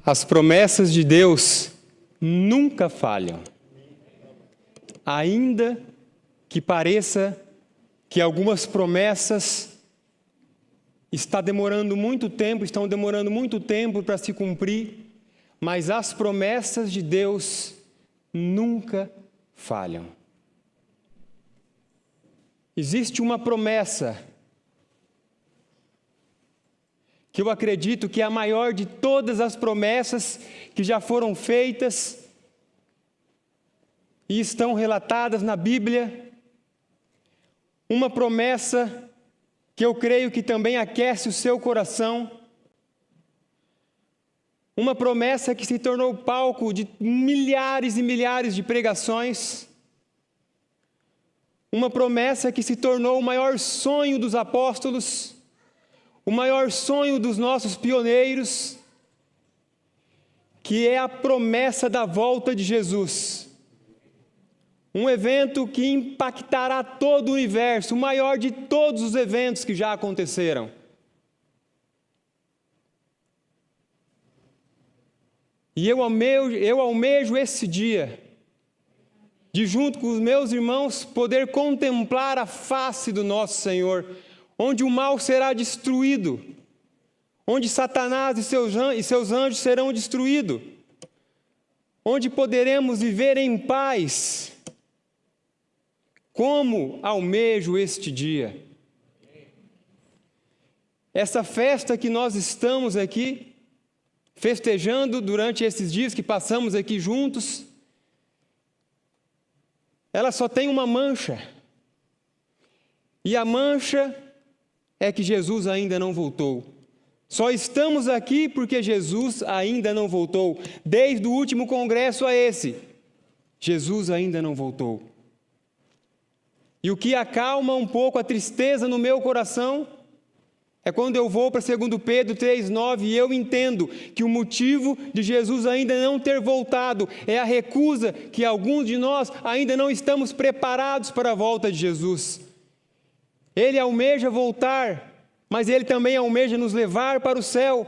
As promessas de Deus nunca falham. Ainda que pareça que algumas promessas estão demorando muito tempo para se cumprir, mas as promessas de Deus nunca falham. Existe uma promessa que eu acredito que é a maior de todas as promessas que já foram feitas e estão relatadas na Bíblia. Uma promessa que eu creio que também aquece o seu coração. Uma promessa que se tornou palco de milhares e milhares de pregações. Uma promessa que se tornou o maior sonho dos apóstolos, o maior sonho dos nossos pioneiros, que é a promessa da volta de Jesus. Um evento que impactará todo o universo, o maior de todos os eventos que já aconteceram. E eu almejo esse dia, de junto com os meus irmãos, poder contemplar a face do nosso Senhor, onde o mal será destruído, onde Satanás e seus anjos serão destruídos, onde poderemos viver em paz. Como almejo este dia. Essa festa que nós estamos aqui, festejando durante esses dias que passamos aqui juntos, ela só tem uma mancha. E a mancha é que Jesus ainda não voltou. Só estamos aqui porque Jesus ainda não voltou. Desde o último congresso a esse, Jesus ainda não voltou. E o que acalma um pouco a tristeza no meu coração é quando eu vou para 2 Pedro 3,9 e eu entendo que o motivo de Jesus ainda não ter voltado é a recusa que alguns de nós ainda não estamos preparados para a volta de Jesus. Ele almeja voltar, mas Ele também almeja nos levar para o céu.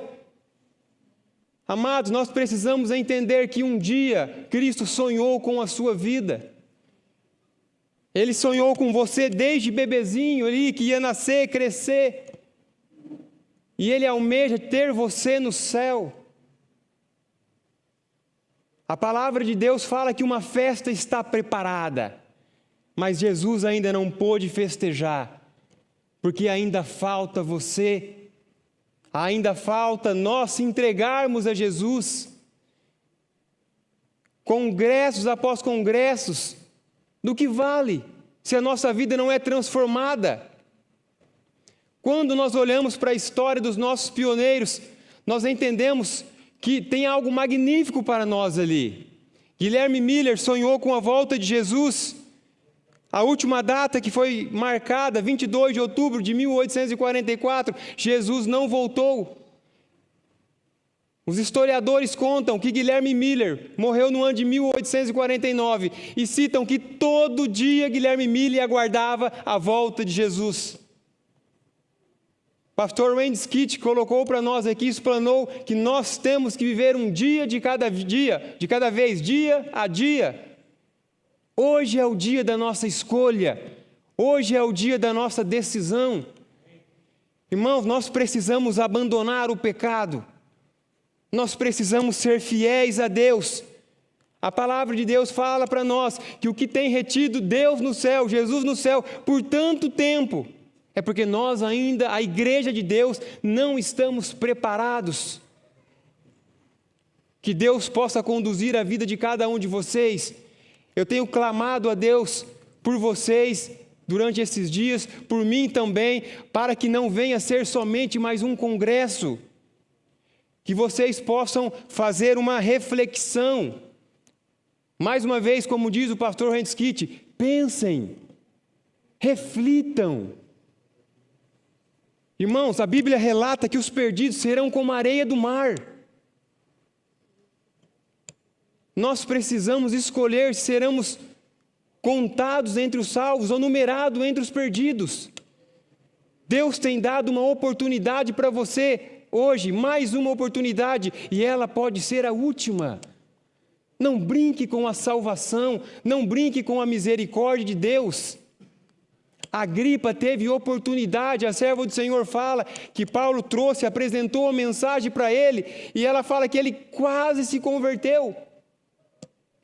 Amados, nós precisamos entender que um dia Cristo sonhou com a sua vida. Ele sonhou com você desde bebezinho ali, que ia nascer, crescer. E Ele almeja ter você no céu. A palavra de Deus fala que uma festa está preparada, mas Jesus ainda não pôde festejar, porque ainda falta você, ainda falta nós se entregarmos a Jesus. Congressos após congressos, do que vale se a nossa vida não é transformada? Quando nós olhamos para a história dos nossos pioneiros, nós entendemos que tem algo magnífico para nós ali. Guilherme Miller sonhou com a volta de Jesus. A última data que foi marcada, 22 de outubro de 1844, Jesus não voltou. Os historiadores contam que Guilherme Miller morreu no ano de 1849 e citam que todo dia Guilherme Miller aguardava a volta de Jesus. Pastor Wayne Skitch colocou para nós aqui, explanou que nós temos que viver um dia de cada vez, dia a dia. Hoje é o dia da nossa escolha, hoje é o dia da nossa decisão. Irmãos, nós precisamos abandonar o pecado. Nós precisamos ser fiéis a Deus. A palavra de Deus fala para nós que o que tem retido Deus no céu, Jesus no céu, por tanto tempo, é porque nós ainda, a igreja de Deus, não estamos preparados. Que Deus possa conduzir a vida de cada um de vocês. Eu tenho clamado a Deus por vocês durante esses dias, por mim também, para que não venha ser somente mais um congresso. Que vocês possam fazer uma reflexão. Mais uma vez, como diz o pastor Wayne Skitch, pensem, reflitam. Irmãos, a Bíblia relata que os perdidos serão como a areia do mar. Nós precisamos escolher se seremos contados entre os salvos ou numerados entre os perdidos. Deus tem dado uma oportunidade para você hoje mais uma oportunidade e ela pode ser a última. Não brinque com a salvação, não brinque com a misericórdia de Deus. Agripa teve oportunidade, a serva do Senhor fala que Paulo trouxe, apresentou a mensagem para ele, e ela fala que ele quase se converteu.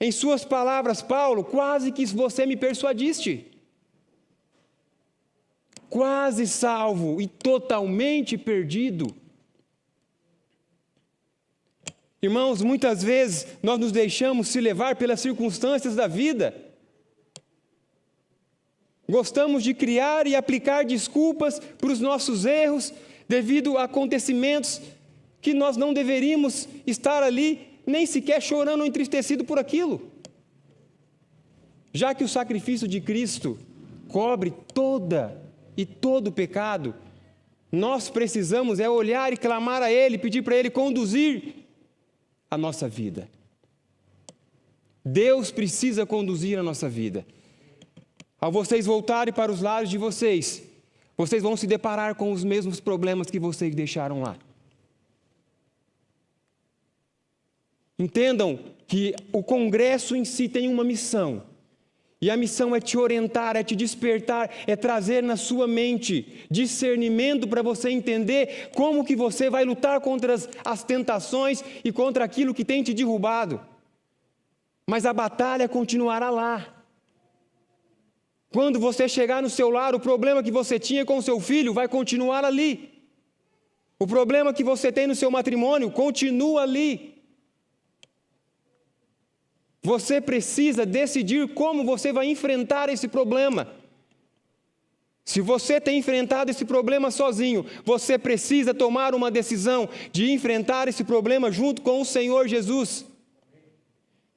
Em suas palavras, Paulo, quase que você me persuadiste. Quase salvo e totalmente perdido. Irmãos, muitas vezes nós nos deixamos se levar pelas circunstâncias da vida. Gostamos de criar e aplicar desculpas para os nossos erros devido a acontecimentos que nós não deveríamos estar ali, nem sequer chorando ou entristecido por aquilo. Já que o sacrifício de Cristo cobre todo o pecado, nós precisamos olhar e clamar a Ele, pedir para Ele conduzir a nossa vida. Deus precisa conduzir a nossa vida. Ao vocês voltarem para os lares de vocês, vocês vão se deparar com os mesmos problemas que vocês deixaram lá. Entendam que o congresso em si tem uma missão. E a missão é te orientar, é te despertar, é trazer na sua mente discernimento para você entender como que você vai lutar contra as tentações e contra aquilo que tem te derrubado. Mas a batalha continuará lá. Quando você chegar no seu lar, o problema que você tinha com seu filho vai continuar ali. O problema que você tem no seu matrimônio continua ali. Você precisa decidir como você vai enfrentar esse problema. Se você tem enfrentado esse problema sozinho, você precisa tomar uma decisão de enfrentar esse problema junto com o Senhor Jesus.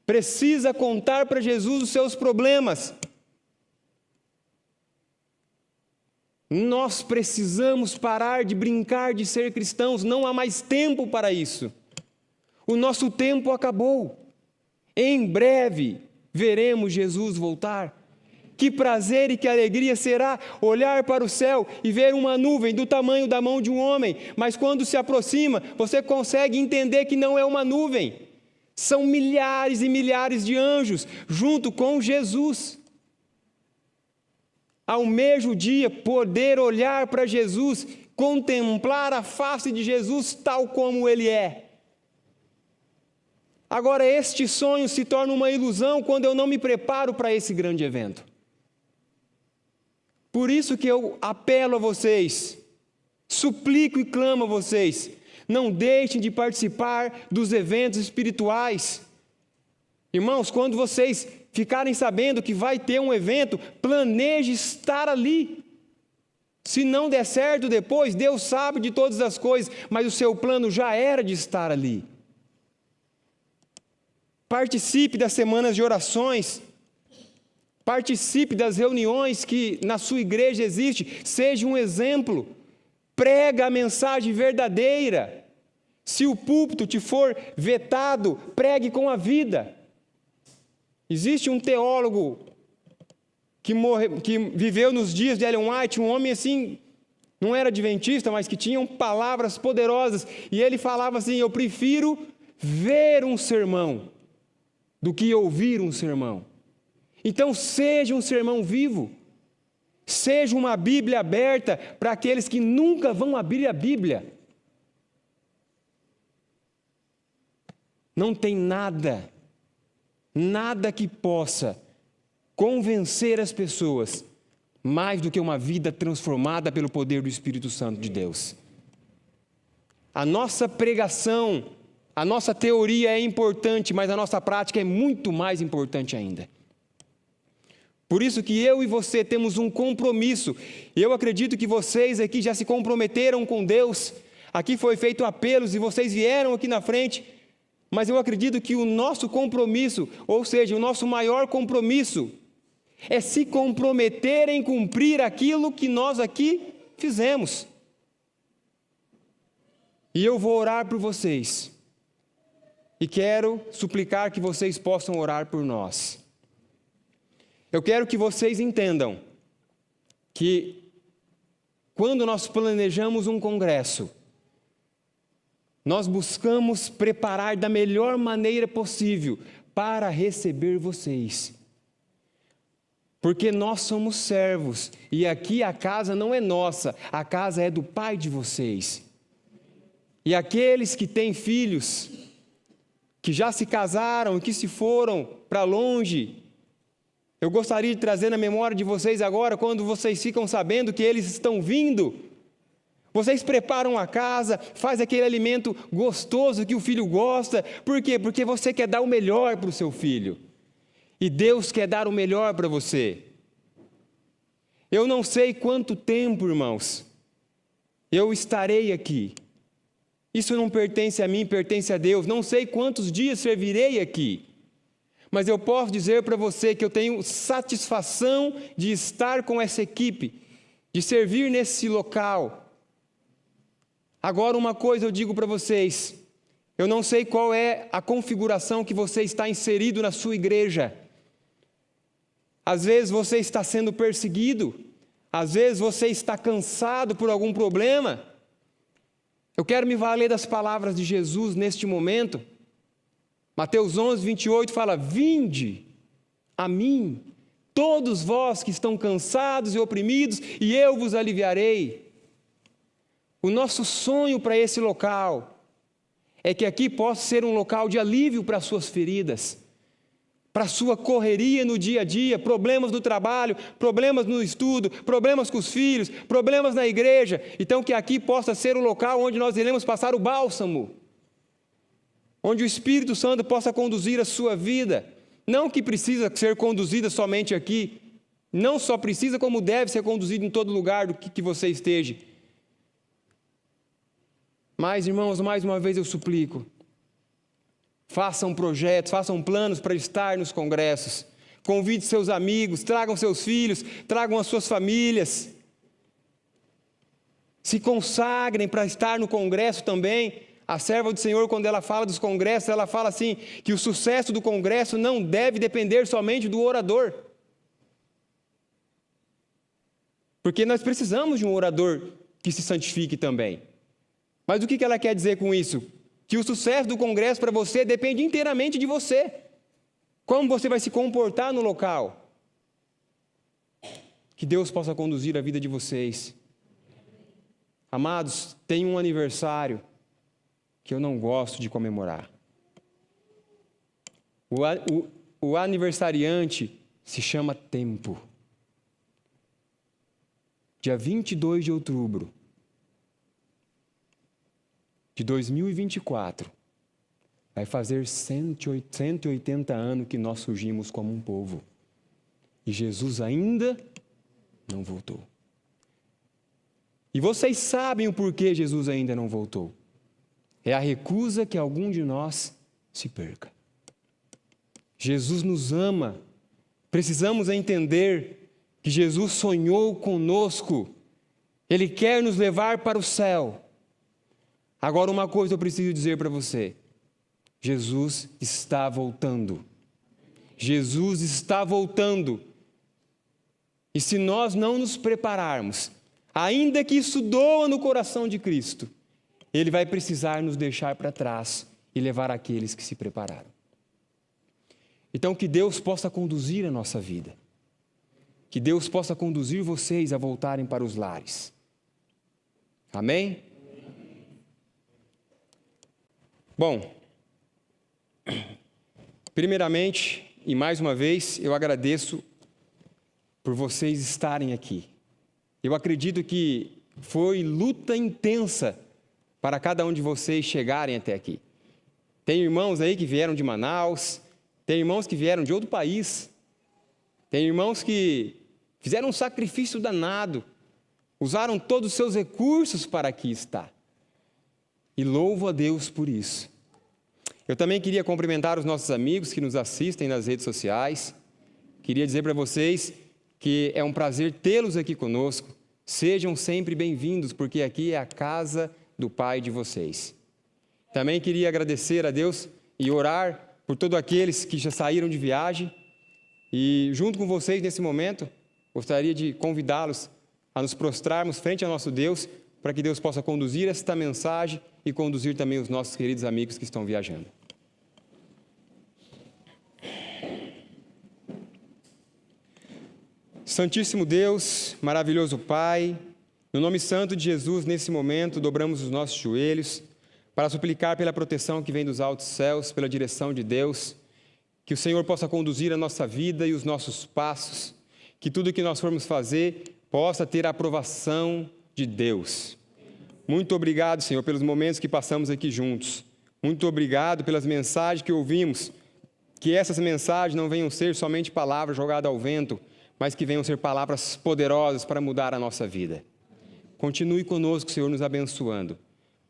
Precisa contar para Jesus os seus problemas. Nós precisamos parar de brincar de ser cristãos, não há mais tempo para isso. O nosso tempo acabou. Em breve veremos Jesus voltar. Que prazer e que alegria será olhar para o céu e ver uma nuvem do tamanho da mão de um homem, mas quando se aproxima, você consegue entender que não é uma nuvem. São milhares e milhares de anjos junto com Jesus. Almeja o dia poder olhar para Jesus, contemplar a face de Jesus tal como Ele é. Agora, este sonho se torna uma ilusão quando eu não me preparo para esse grande evento. Por isso que eu apelo a vocês, suplico e clamo a vocês, não deixem de participar dos eventos espirituais. Irmãos, quando vocês ficarem sabendo que vai ter um evento, planeje estar ali. Se não der certo depois, Deus sabe de todas as coisas, mas o seu plano já era de estar ali. Participe das semanas de orações, participe das reuniões que na sua igreja existe, seja um exemplo, prega a mensagem verdadeira. Se o púlpito te for vetado, pregue com a vida. Existe um teólogo que viveu nos dias de Ellen White, um homem assim, não era adventista, mas que tinha palavras poderosas, e ele falava assim: eu prefiro ver um sermão do que ouvir um sermão. Então seja um sermão vivo, seja uma Bíblia aberta para aqueles que nunca vão abrir a Bíblia. Não tem nada que possa convencer as pessoas mais do que uma vida transformada pelo poder do Espírito Santo de Deus. A nossa pregação, a nossa teoria é importante, mas a nossa prática é muito mais importante ainda. Por isso que eu e você temos um compromisso. Eu acredito que vocês aqui já se comprometeram com Deus. Aqui foi feito apelos e vocês vieram aqui na frente. Mas eu acredito que o nosso compromisso, ou seja, o nosso maior compromisso, é se comprometer em cumprir aquilo que nós aqui fizemos. E eu vou orar por vocês. E quero suplicar que vocês possam orar por nós. Eu quero que vocês entendam que quando nós planejamos um congresso, nós buscamos preparar da melhor maneira possível para receber vocês. Porque nós somos servos, e aqui a casa não é nossa, a casa é do Pai de vocês. E aqueles que têm filhos, que já se casaram, que se foram para longe, eu gostaria de trazer na memória de vocês agora, quando vocês ficam sabendo que eles estão vindo, vocês preparam a casa, faz aquele alimento gostoso que o filho gosta. Por quê? Porque você quer dar o melhor para o seu filho. E Deus quer dar o melhor para você. Eu não sei quanto tempo, irmãos, eu estarei aqui. Isso não pertence a mim, pertence a Deus. Não sei quantos dias servirei aqui. Mas eu posso dizer para você que eu tenho satisfação de estar com essa equipe, de servir nesse local. Agora, uma coisa eu digo para vocês, eu não sei qual é a configuração que você está inserido na sua igreja. Às vezes você está sendo perseguido, às vezes você está cansado por algum problema. Eu quero me valer das palavras de Jesus neste momento. Mateus 11, 28 fala: vinde a mim, todos vós que estão cansados e oprimidos, e eu vos aliviarei. O nosso sonho para esse local é que aqui possa ser um local de alívio para as suas feridas, para a sua correria no dia a dia, problemas no trabalho, problemas no estudo, problemas com os filhos, problemas na igreja. Então que aqui possa ser o local onde nós iremos passar o bálsamo, onde o Espírito Santo possa conduzir a sua vida. Não que precisa ser conduzida somente aqui, não só precisa, como deve ser conduzido em todo lugar do que você esteja. Mas, irmãos, mais uma vez eu suplico, façam projetos, façam planos para estar nos congressos, convide seus amigos, tragam seus filhos, tragam as suas famílias, se consagrem para estar no congresso também. A serva do Senhor, quando ela fala dos congressos, ela fala assim, que o sucesso do congresso não deve depender somente do orador, porque nós precisamos de um orador que se santifique também. Mas o que ela quer dizer com isso? Que o sucesso do congresso para você depende inteiramente de você. Como você vai se comportar no local. Que Deus possa conduzir a vida de vocês. Amados, tem um aniversário que eu não gosto de comemorar. O aniversariante se chama tempo. Dia 22 de outubro de 2024, vai fazer 180 anos que nós surgimos como um povo. E Jesus ainda não voltou. E vocês sabem o porquê Jesus ainda não voltou. É a recusa que algum de nós se perca. Jesus nos ama. Precisamos entender que Jesus sonhou conosco. Ele quer nos levar para o céu. Agora, uma coisa eu preciso dizer para você. Jesus está voltando. Jesus está voltando. E se nós não nos prepararmos, ainda que isso doa no coração de Cristo, Ele vai precisar nos deixar para trás e levar aqueles que se prepararam. Então, que Deus possa conduzir a nossa vida. Que Deus possa conduzir vocês a voltarem para os lares. Amém? Bom, primeiramente, e mais uma vez, eu agradeço por vocês estarem aqui. Eu acredito que foi luta intensa para cada um de vocês chegarem até aqui. Tem irmãos aí que vieram de Manaus, tem irmãos que vieram de outro país, tem irmãos que fizeram um sacrifício danado, usaram todos os seus recursos para aqui estar. E louvo a Deus por isso. Eu também queria cumprimentar os nossos amigos que nos assistem nas redes sociais. Queria dizer para vocês que é um prazer tê-los aqui conosco. Sejam sempre bem-vindos, porque aqui é a casa do Pai de vocês. Também queria agradecer a Deus e orar por todos aqueles que já saíram de viagem. E junto com vocês nesse momento, gostaria de convidá-los a nos prostrarmos frente ao nosso Deus para que Deus possa conduzir esta mensagem e conduzir também os nossos queridos amigos que estão viajando. Santíssimo Deus, maravilhoso Pai, no nome santo de Jesus, nesse momento, dobramos os nossos joelhos para suplicar pela proteção que vem dos altos céus, pela direção de Deus, que o Senhor possa conduzir a nossa vida e os nossos passos, que tudo que nós formos fazer possa ter a aprovação de Deus. Muito obrigado, Senhor, pelos momentos que passamos aqui juntos. Muito obrigado pelas mensagens que ouvimos, que essas mensagens não venham ser somente palavras jogadas ao vento, mas que venham ser palavras poderosas para mudar a nossa vida. Continue conosco, Senhor, nos abençoando.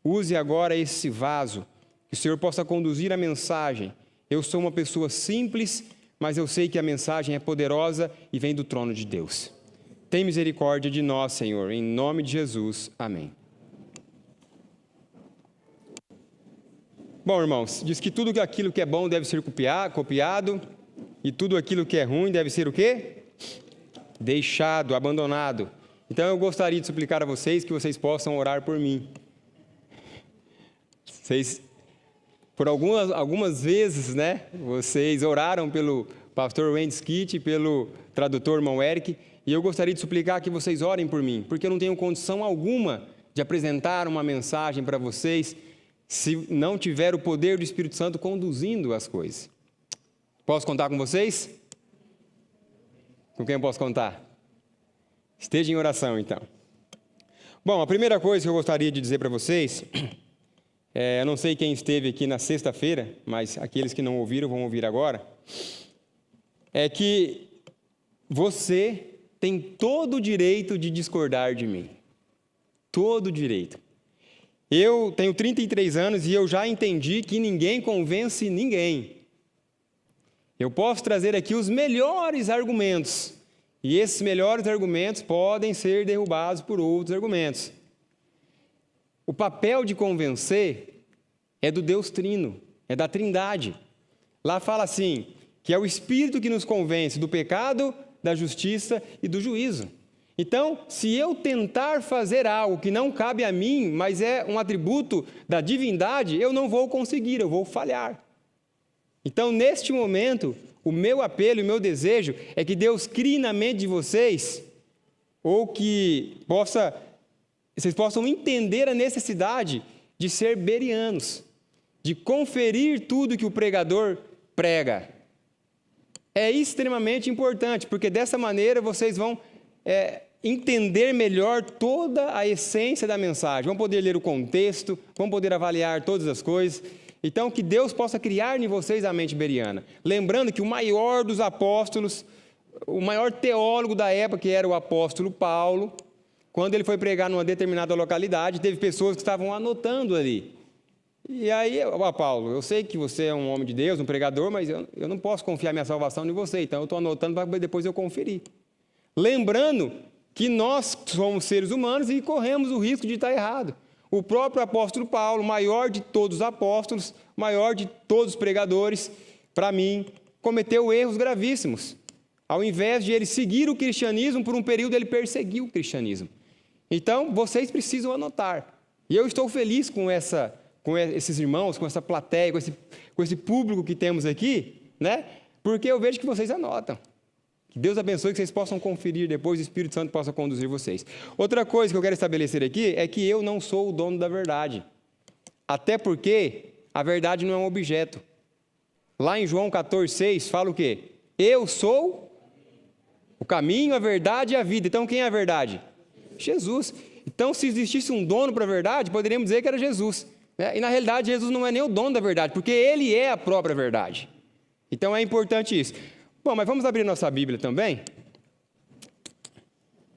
Use agora esse vaso, que o Senhor possa conduzir a mensagem. Eu sou uma pessoa simples, mas eu sei que a mensagem é poderosa e vem do trono de Deus. Tem misericórdia de nós, Senhor, em nome de Jesus. Amém. Bom, irmãos, diz que tudo aquilo que é bom deve ser copiado, e tudo aquilo que é ruim deve ser o quê? Deixado, abandonado. Então eu gostaria de suplicar a vocês que vocês possam orar por mim. Vocês, por algumas vezes, né, vocês oraram pelo pastor Wendy Skitt e pelo tradutor irmão Eric, e eu gostaria de suplicar que vocês orem por mim, porque eu não tenho condição alguma de apresentar uma mensagem para vocês se não tiver o poder do Espírito Santo conduzindo as coisas. Posso contar com vocês? Com quem eu posso contar? Esteja em oração, então. Bom, a primeira coisa que eu gostaria de dizer para vocês, eu não sei quem esteve aqui na sexta-feira, mas aqueles que não ouviram vão ouvir agora, é que você tem todo o direito de discordar de mim. Todo o direito. Eu tenho 33 anos e eu já entendi que ninguém convence ninguém. Eu posso trazer aqui os melhores argumentos, e esses melhores argumentos podem ser derrubados por outros argumentos. O papel de convencer é do Deus Trino, é da Trindade. Lá fala assim, que é o Espírito que nos convence do pecado, da justiça e do juízo. Então, se eu tentar fazer algo que não cabe a mim, mas é um atributo da divindade, eu não vou conseguir, eu vou falhar. Então, neste momento, o meu apelo e o meu desejo é que Deus crie na mente de vocês, ou que vocês possam entender a necessidade de ser bereanos, de conferir tudo que o pregador prega. É extremamente importante, porque dessa maneira vocês vão entender melhor toda a essência da mensagem, vão poder ler o contexto, vão poder avaliar todas as coisas. Então, que Deus possa criar em vocês a mente bereana. Lembrando que o maior dos apóstolos, o maior teólogo da época, que era o apóstolo Paulo, quando ele foi pregar numa determinada localidade, teve pessoas que estavam anotando ali. E aí, Paulo, eu sei que você é um homem de Deus, um pregador, mas eu não posso confiar minha salvação em você, então eu estou anotando para depois eu conferir. Lembrando que nós somos seres humanos e corremos o risco de estar errado. O próprio apóstolo Paulo, maior de todos os apóstolos, maior de todos os pregadores, para mim, cometeu erros gravíssimos. Ao invés de ele seguir o cristianismo, por um período ele perseguiu o cristianismo. Então, vocês precisam anotar. E eu estou feliz com esses irmãos, com essa plateia, com esse público que temos aqui, né? Porque eu vejo que vocês anotam. Que Deus abençoe, que vocês possam conferir depois, o Espírito Santo possa conduzir vocês. Outra coisa que eu quero estabelecer aqui é que eu não sou o dono da verdade. Até porque a verdade não é um objeto. Lá em João 14,6 fala o quê? Eu sou o caminho, a verdade e a vida. Então quem é a verdade? Jesus. Então se existisse um dono para a verdade, poderíamos dizer que era Jesus. Né? E na realidade Jesus não é nem o dono da verdade, porque Ele é a própria verdade. Então é importante isso. Bom, mas vamos abrir nossa Bíblia também.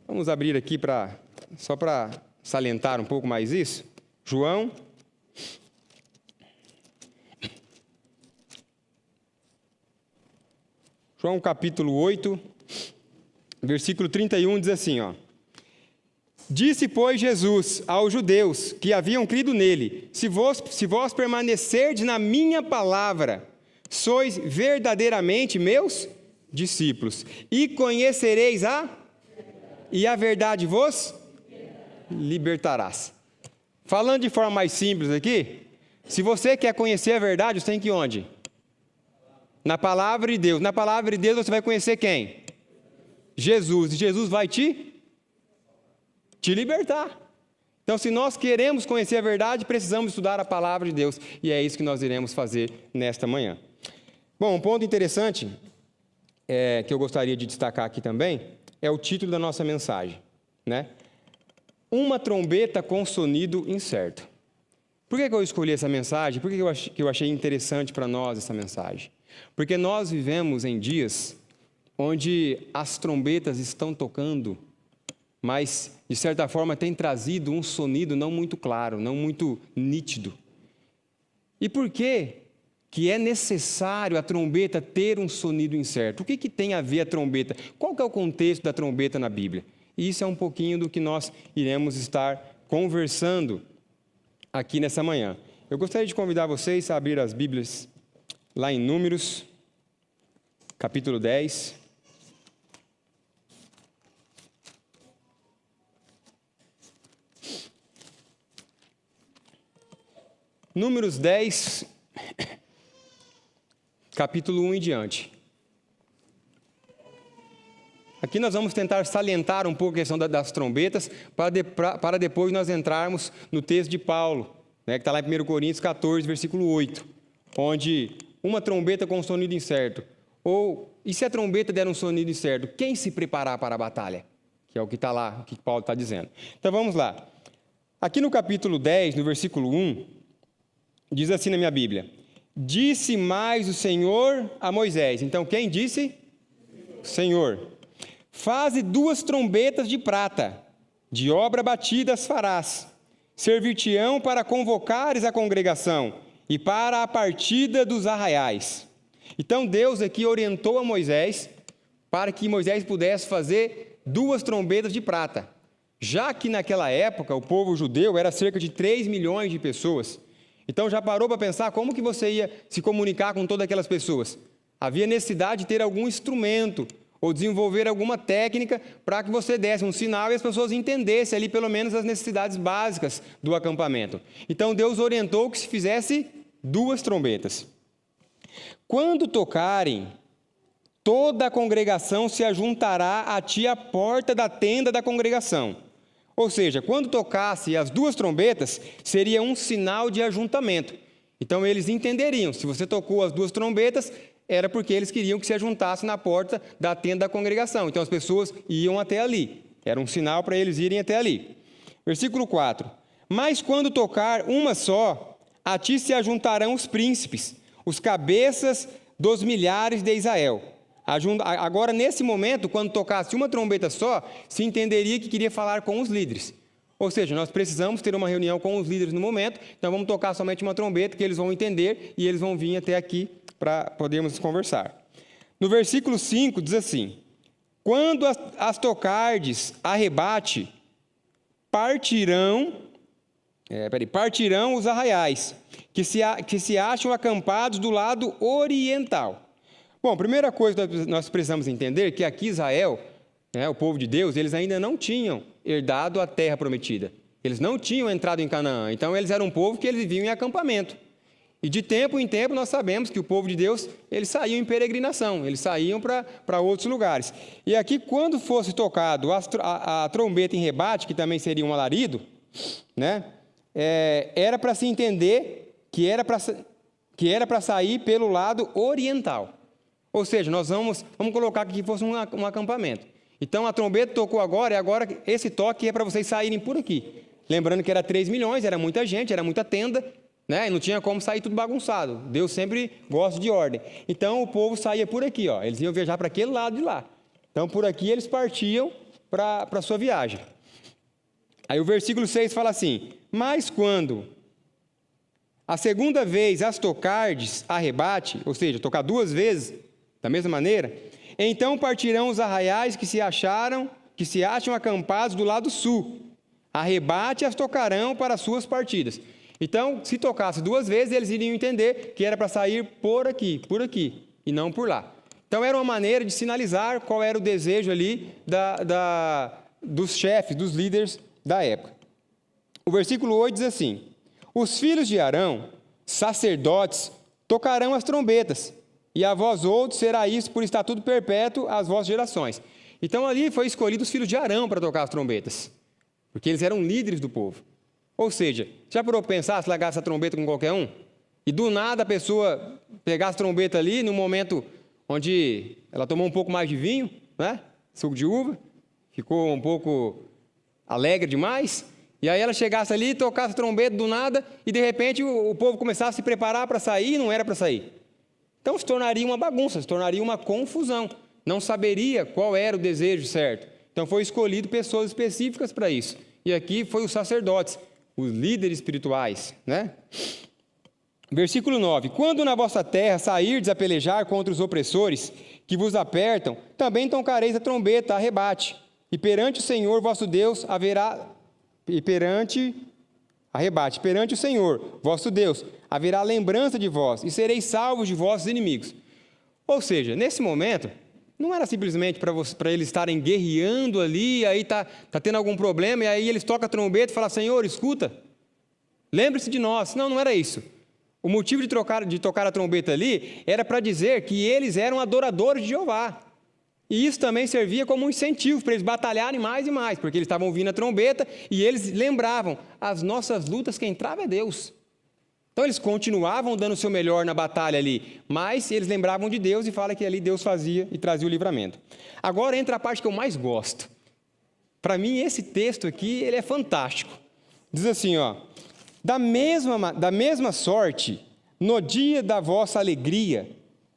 Vamos abrir aqui só para salientar um pouco mais isso. João. João capítulo 8, versículo 31 diz assim, ó. Disse, pois, Jesus aos judeus que haviam crido nele, se vós permanecerdes na minha palavra, sois verdadeiramente meus discípulos, e conhecereis e a verdade vos... libertarás. Falando de forma mais simples aqui, se você quer conhecer a verdade, você tem que ir onde? Na palavra de Deus. Na palavra de Deus você vai conhecer quem? Jesus. E Jesus vai te libertar. Então, se nós queremos conhecer a verdade, precisamos estudar a palavra de Deus. E é isso que nós iremos fazer nesta manhã. Bom, um ponto interessante que eu gostaria de destacar aqui também é o título da nossa mensagem, né? Uma trombeta com sonido incerto. Por que eu escolhi essa mensagem? Por que eu achei interessante para nós essa mensagem? Porque nós vivemos em dias onde as trombetas estão tocando, mas, de certa forma, tem trazido um sonido não muito claro, não muito nítido. E por que é necessário a trombeta ter um sonido incerto? O que tem a ver a trombeta? Qual que é o contexto da trombeta na Bíblia? E isso é um pouquinho do que nós iremos estar conversando aqui nessa manhã. Eu gostaria de convidar vocês a abrir as Bíblias lá em Números, capítulo 10. Números 10, capítulo 1 em diante. Aqui nós vamos tentar salientar um pouco a questão das trombetas, para depois nós entrarmos no texto de Paulo, né, que está lá em 1 Coríntios 14, versículo 8, onde uma trombeta com um sonido incerto. E se a trombeta der um sonido incerto, quem se preparar para a batalha? Que é o que está lá, o que Paulo está dizendo. Então vamos lá. Aqui no capítulo 10, no versículo 1, diz assim na minha Bíblia: disse mais o Senhor a Moisés. Então quem disse? O Senhor. Faze 2 trombetas de prata, de obra batida as farás. Servir-te-ão para convocares a congregação e para a partida dos arraiais. Então Deus aqui orientou a Moisés para que Moisés pudesse fazer 2 trombetas de prata. Já que naquela época o povo judeu era cerca de 3 milhões de pessoas. Então já parou para pensar como que você ia se comunicar com todas aquelas pessoas? Havia necessidade de ter algum instrumento ou desenvolver alguma técnica para que você desse um sinal e as pessoas entendessem ali pelo menos as necessidades básicas do acampamento. Então Deus orientou que se fizesse 2 trombetas. Quando tocarem, toda a congregação se ajuntará a ti à porta da tenda da congregação. Ou seja, quando tocasse as 2 trombetas, seria um sinal de ajuntamento. Então eles entenderiam, se você tocou as 2 trombetas, era porque eles queriam que se ajuntasse na porta da tenda da congregação. Então as pessoas iam até ali. Era um sinal para eles irem até ali. Versículo 4. Mas quando tocar uma só, a ti se ajuntarão os príncipes, os cabeças dos milhares de Israel. Agora, nesse momento, quando tocasse uma trombeta só, se entenderia que queria falar com os líderes. Ou seja, nós precisamos ter uma reunião com os líderes no momento, então vamos tocar somente uma trombeta que eles vão entender e eles vão vir até aqui para podermos conversar. No versículo 5 diz assim: quando as tocardes arrebate, partirão os arraiais, que se acham acampados do lado oriental. Bom, a primeira coisa que nós precisamos entender é que aqui Israel, o povo de Deus, eles ainda não tinham herdado a terra prometida. Eles não tinham entrado em Canaã. Então, eles eram um povo que eles viviam em acampamento. E de tempo em tempo, nós sabemos que o povo de Deus, eles saíam em peregrinação. Eles saíam para outros lugares. E aqui, quando fosse tocado a trombeta em rebate, que também seria um alarido, né, era para se entender que era para sair pelo lado oriental. Ou seja, nós vamos colocar que fosse um acampamento. Então, a trombeta tocou agora, e agora esse toque é para vocês saírem por aqui. Lembrando que era 3 milhões, era muita gente, era muita tenda, né? E não tinha como sair tudo bagunçado. Deus sempre gosta de ordem. Então, o povo saía por aqui, ó. Eles iam viajar para aquele lado de lá. Então, por aqui eles partiam para a sua viagem. Aí o versículo 6 fala assim: mas quando a segunda vez as tocardes arrebate, ou seja, tocar 2 vezes, da mesma maneira, então partirão os arraiais que se acham acampados do lado sul. Arrebate as tocarão para as suas partidas. Então, se tocasse 2 vezes, eles iriam entender que era para sair por aqui, e não por lá. Então, era uma maneira de sinalizar qual era o desejo ali dos chefes, dos líderes da época. o versículo 8 diz assim: os filhos de Arão, sacerdotes, tocarão as trombetas, e a vós outros será isso por estatuto perpétuo às vossas gerações. Então ali foi escolhido os filhos de Arão para tocar as trombetas, porque eles eram líderes do povo. Ou seja, já parou para pensar se largasse a trombeta com qualquer um? E do nada a pessoa pegasse a trombeta ali, no momento onde ela tomou um pouco mais de vinho, né? Suco de uva, ficou um pouco alegre demais, e aí ela chegasse ali, tocasse a trombeta do nada, e de repente o povo começasse a se preparar para sair, e não era para sair. Então se tornaria uma bagunça, se tornaria uma confusão, não saberia qual era o desejo certo. Então foi escolhido pessoas específicas para isso, e aqui foi os sacerdotes, os líderes espirituais, né? Versículo 9: quando na vossa terra sairdes a pelejar contra os opressores que vos apertam, também tocareis a trombeta a rebate, e perante o Senhor vosso Deus haverá, perante o Senhor vosso Deus haverá lembrança de vós, e sereis salvos de vossos inimigos. Ou seja, nesse momento, não era simplesmente para eles estarem guerreando ali, aí tá tendo algum problema, e aí eles tocam a trombeta e falam: Senhor, escuta, lembre-se de nós. Não, não era isso. O motivo de tocar a trombeta ali era para dizer que eles eram adoradores de Jeová. E isso também servia como um incentivo para eles batalharem mais e mais, porque eles estavam ouvindo a trombeta e eles lembravam: as nossas lutas quem trava é Deus. Então eles continuavam dando o seu melhor na batalha ali, mas eles lembravam de Deus e fala que ali Deus fazia e trazia o livramento. Agora entra a parte que eu mais gosto. Para mim esse texto aqui, ele é fantástico. Diz assim, ó: da mesma sorte, no dia da vossa alegria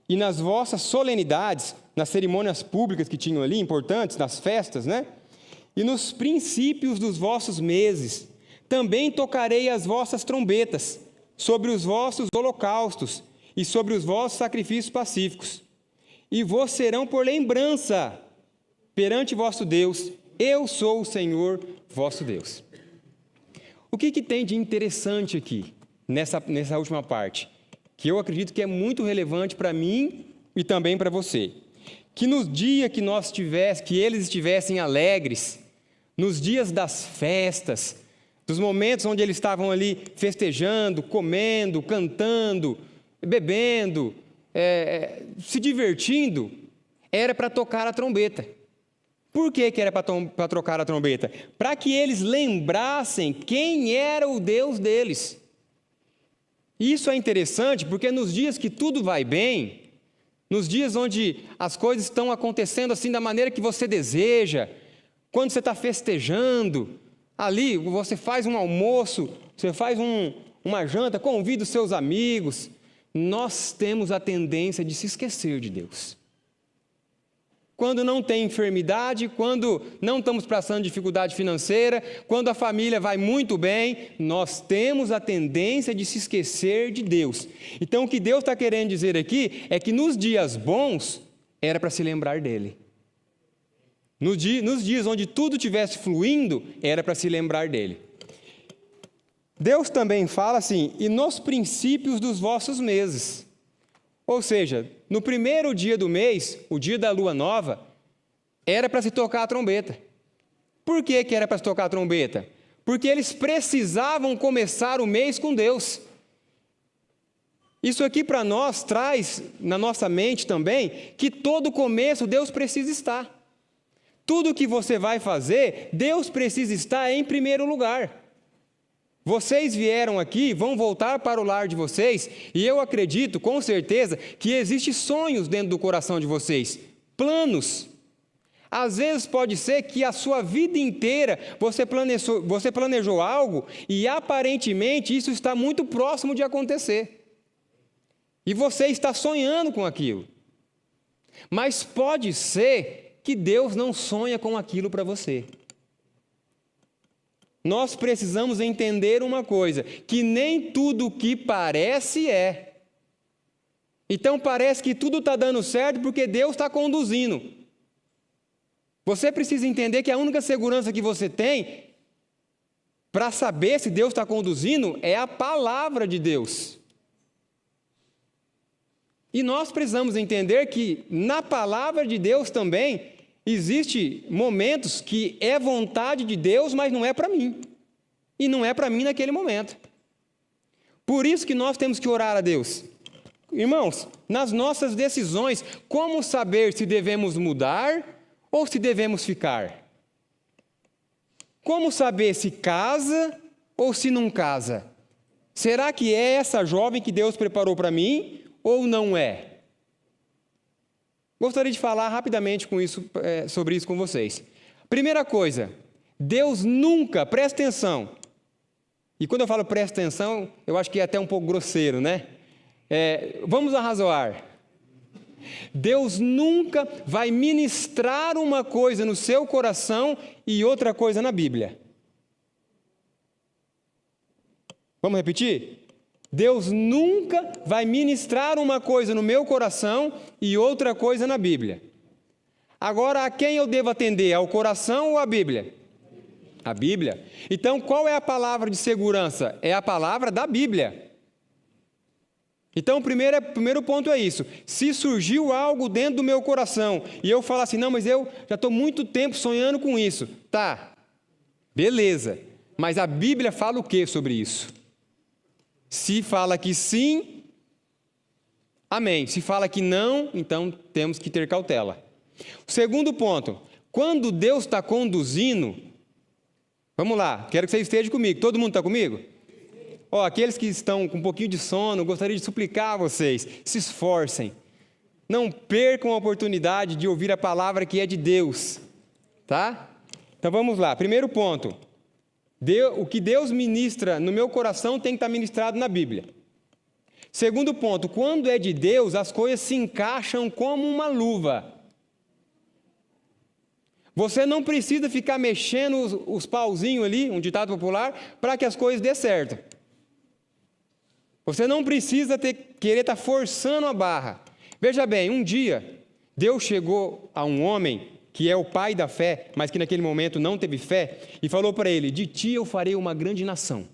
e nas vossas solenidades, nas cerimônias públicas que tinham ali, importantes, nas festas, né? E nos princípios dos vossos meses, também tocarei as vossas trombetas sobre os vossos holocaustos e sobre os vossos sacrifícios pacíficos. E vos serão por lembrança perante vosso Deus. Eu sou o Senhor vosso Deus. O que tem de interessante aqui, nessa última parte, que eu acredito que é muito relevante para mim e também para você? Que nos dias que eles estivessem alegres, nos dias das festas, dos momentos onde eles estavam ali festejando, comendo, cantando, bebendo, se divertindo, era para tocar a trombeta. Por que era para tocar a trombeta? Para que eles lembrassem quem era o Deus deles. Isso é interessante porque nos dias que tudo vai bem, nos dias onde as coisas estão acontecendo assim da maneira que você deseja, quando você está festejando, ali você faz um almoço, você faz uma janta, convida os seus amigos, nós temos a tendência de se esquecer de Deus. Quando não tem enfermidade, quando não estamos passando dificuldade financeira, quando a família vai muito bem, nós temos a tendência de se esquecer de Deus. Então, o que Deus está querendo dizer aqui é que nos dias bons, era para se lembrar dEle. Nos dias onde tudo estivesse fluindo, era para se lembrar dEle. Deus também fala assim: e nos princípios dos vossos meses. Ou seja, no primeiro dia do mês, o dia da lua nova, era para se tocar a trombeta. Por que era para se tocar a trombeta? Porque eles precisavam começar o mês com Deus. Isso aqui para nós traz na nossa mente também que todo começo Deus precisa estar. Tudo que você vai fazer, Deus precisa estar em primeiro lugar. Vocês vieram aqui, vão voltar para o lar de vocês, e eu acredito, com certeza, que existem sonhos dentro do coração de vocês, planos. Às vezes pode ser que a sua vida inteira você planejou algo e aparentemente isso está muito próximo de acontecer. E você está sonhando com aquilo. Mas pode ser que Deus não sonha com aquilo para você. Nós precisamos entender uma coisa, que nem tudo o que parece é. Então parece que tudo está dando certo porque Deus está conduzindo. Você precisa entender que a única segurança que você tem para saber se Deus está conduzindo é a palavra de Deus. E nós precisamos entender que na palavra de Deus também existem momentos que é vontade de Deus, mas não é para mim. e não é para mim naquele momento. Por isso que nós temos que orar a Deus. Irmãos, nas nossas decisões, como saber se devemos mudar ou se devemos ficar? Como saber se casa ou se não casa? Será que é essa jovem que Deus preparou para mim ou não é? Gostaria de falar rapidamente sobre isso com vocês. Primeira coisa, Deus nunca, presta atenção, e quando eu falo presta atenção, eu acho que é até um pouco grosseiro, né? Vamos arrazoar. Deus nunca vai ministrar uma coisa no seu coração e outra coisa na Bíblia. Vamos repetir? Deus nunca vai ministrar uma coisa no meu coração e outra coisa na Bíblia. Agora, a quem eu devo atender? Ao coração ou à Bíblia? A Bíblia. Então, qual é a palavra de segurança? É a palavra da Bíblia. Então, o primeiro ponto é isso. Se surgiu algo dentro do meu coração e eu falar assim, não, mas eu já estou muito tempo sonhando com isso. Tá, beleza. Mas a Bíblia fala o que sobre isso? Se fala que sim, amém. Se fala que não, então temos que ter cautela. O segundo ponto, quando Deus está conduzindo, vamos lá, quero que você esteja comigo. Todo mundo está comigo? Aqueles que estão com um pouquinho de sono, gostaria de suplicar a vocês, se esforcem. Não percam a oportunidade de ouvir a palavra que é de Deus. Tá? Então vamos lá, primeiro ponto. O que Deus ministra no meu coração tem que estar ministrado na Bíblia. Segundo ponto, quando é de Deus, as coisas se encaixam como uma luva. Você não precisa ficar mexendo os pauzinhos ali, um ditado popular, para que as coisas dê certo. Você não precisa querer estar forçando a barra. Veja bem, um dia, Deus chegou a um homem que é o pai da fé, mas que naquele momento não teve fé, e falou para ele, de ti eu farei uma grande nação.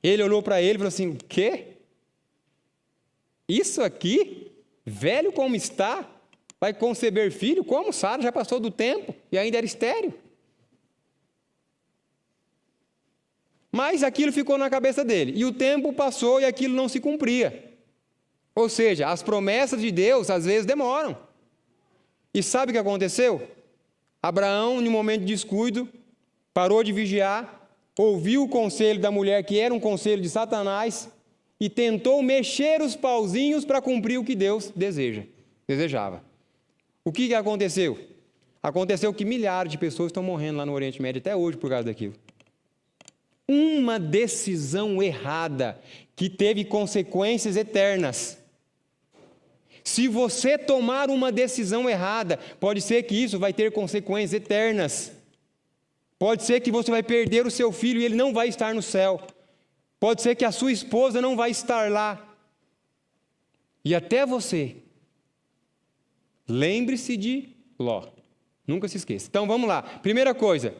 Ele olhou para ele e falou assim, o quê? Isso aqui, velho como está, vai conceber filho? Como? Sara já passou do tempo e ainda era estéril. Mas aquilo ficou na cabeça dele, e o tempo passou e aquilo não se cumpria. Ou seja, as promessas de Deus às vezes demoram. E sabe o que aconteceu? Abraão, em um momento de descuido, parou de vigiar, ouviu o conselho da mulher, que era um conselho de Satanás, e tentou mexer os pauzinhos para cumprir o que Deus desejava. O que aconteceu? Aconteceu que milhares de pessoas estão morrendo lá no Oriente Médio até hoje por causa daquilo. Uma decisão errada que teve consequências eternas. Se você tomar uma decisão errada, pode ser que isso vai ter consequências eternas. Pode ser que você vai perder o seu filho e ele não vai estar no céu. Pode ser que a sua esposa não vai estar lá. E até você. Lembre-se de Ló. Nunca se esqueça. Então vamos lá. Primeira coisa.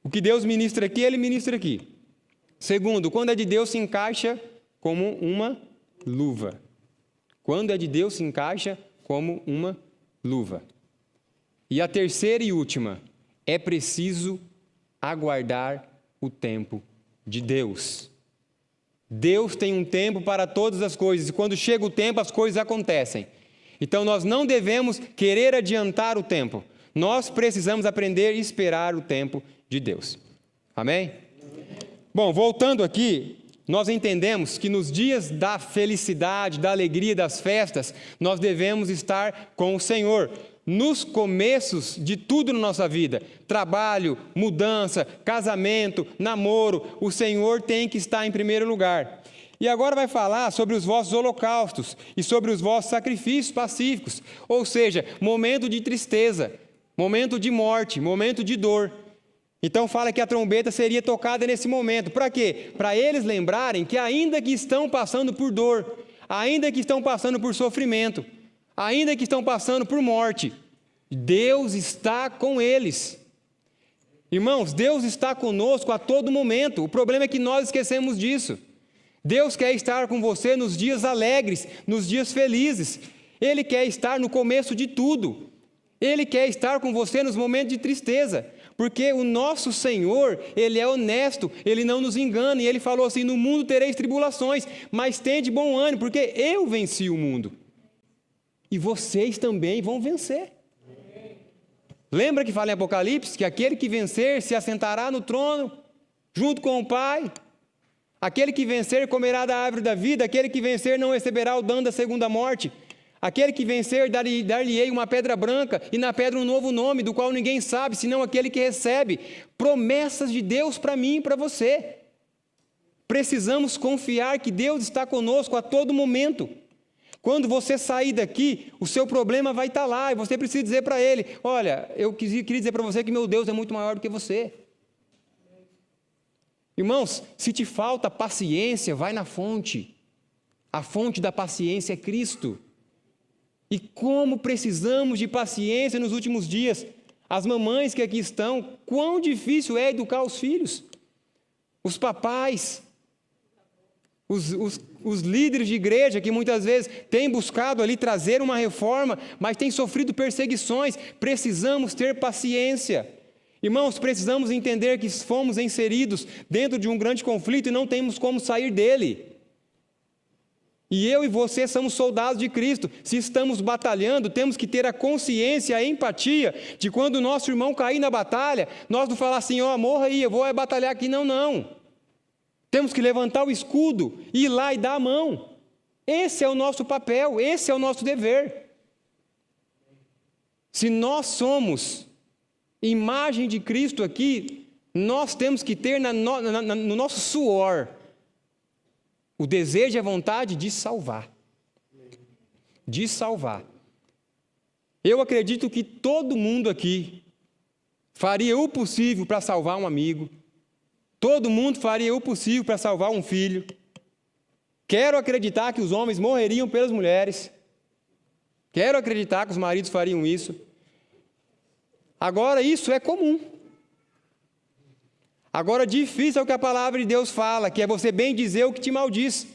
O que Deus ministra aqui, Ele ministra aqui. Segundo, quando é de Deus se encaixa como uma luva. Quando é de Deus se encaixa como uma luva. E a terceira e última, é preciso aguardar o tempo de Deus. Deus tem um tempo para todas as coisas, e quando chega o tempo, as coisas acontecem. Então nós não devemos querer adiantar o tempo. Nós precisamos aprender a esperar o tempo de Deus. Amém? Bom, voltando aqui, nós entendemos que nos dias da felicidade, da alegria, das festas, nós devemos estar com o Senhor. Nos começos de tudo na nossa vida, trabalho, mudança, casamento, namoro, o Senhor tem que estar em primeiro lugar. E agora vai falar sobre os vossos holocaustos e sobre os vossos sacrifícios pacíficos, ou seja, momento de tristeza, momento de morte, momento de dor. Então fala que a trombeta seria tocada nesse momento. Para quê? Para eles lembrarem que ainda que estão passando por dor, ainda que estão passando por sofrimento, ainda que estão passando por morte, Deus está com eles. Irmãos, Deus está conosco a todo momento. O problema é que nós esquecemos disso. Deus quer estar com você nos dias alegres, nos dias felizes. Ele quer estar no começo de tudo. Ele quer estar com você nos momentos de tristeza. Porque o nosso Senhor, Ele é honesto, Ele não nos engana, e Ele falou assim: no mundo tereis tribulações, mas tende bom ânimo, porque eu venci o mundo. E vocês também vão vencer. Lembra que fala em Apocalipse que aquele que vencer se assentará no trono, junto com o Pai? Aquele que vencer comerá da árvore da vida, aquele que vencer não receberá o dano da segunda morte. Aquele que vencer, dar-lhe-ei uma pedra branca, e na pedra um novo nome, do qual ninguém sabe, senão aquele que recebe. Promessas de Deus para mim e para você. Precisamos confiar que Deus está conosco a todo momento. Quando você sair daqui, o seu problema vai estar lá, e você precisa dizer para Ele: olha, eu queria dizer para você que meu Deus é muito maior do que você. Irmãos, se te falta paciência, vai na fonte. A fonte da paciência é Cristo. E como precisamos de paciência nos últimos dias. As mamães que aqui estão, quão difícil é educar os filhos. Os papais, os líderes de igreja que muitas vezes têm buscado ali trazer uma reforma, mas têm sofrido perseguições. Precisamos ter paciência. Irmãos, precisamos entender que fomos inseridos dentro de um grande conflito e não temos como sair dele. E eu e você somos soldados de Cristo. Se estamos batalhando, temos que ter a consciência, a empatia de quando o nosso irmão cair na batalha, nós não falar assim: ó, morra aí, eu vou batalhar aqui. Não, não. Temos que levantar o escudo, ir lá e dar a mão. Esse é o nosso papel, esse é o nosso dever. Se nós somos imagem de Cristo aqui, nós temos que ter no nosso suor o desejo e a vontade de salvar. De salvar. Eu acredito que todo mundo aqui faria o possível para salvar um amigo. Todo mundo faria o possível para salvar um filho. Quero acreditar que os homens morreriam pelas mulheres. Quero acreditar que os maridos fariam isso. Agora, isso é comum. Agora, difícil é o que a palavra de Deus fala, que é você bem dizer o que te maldiz,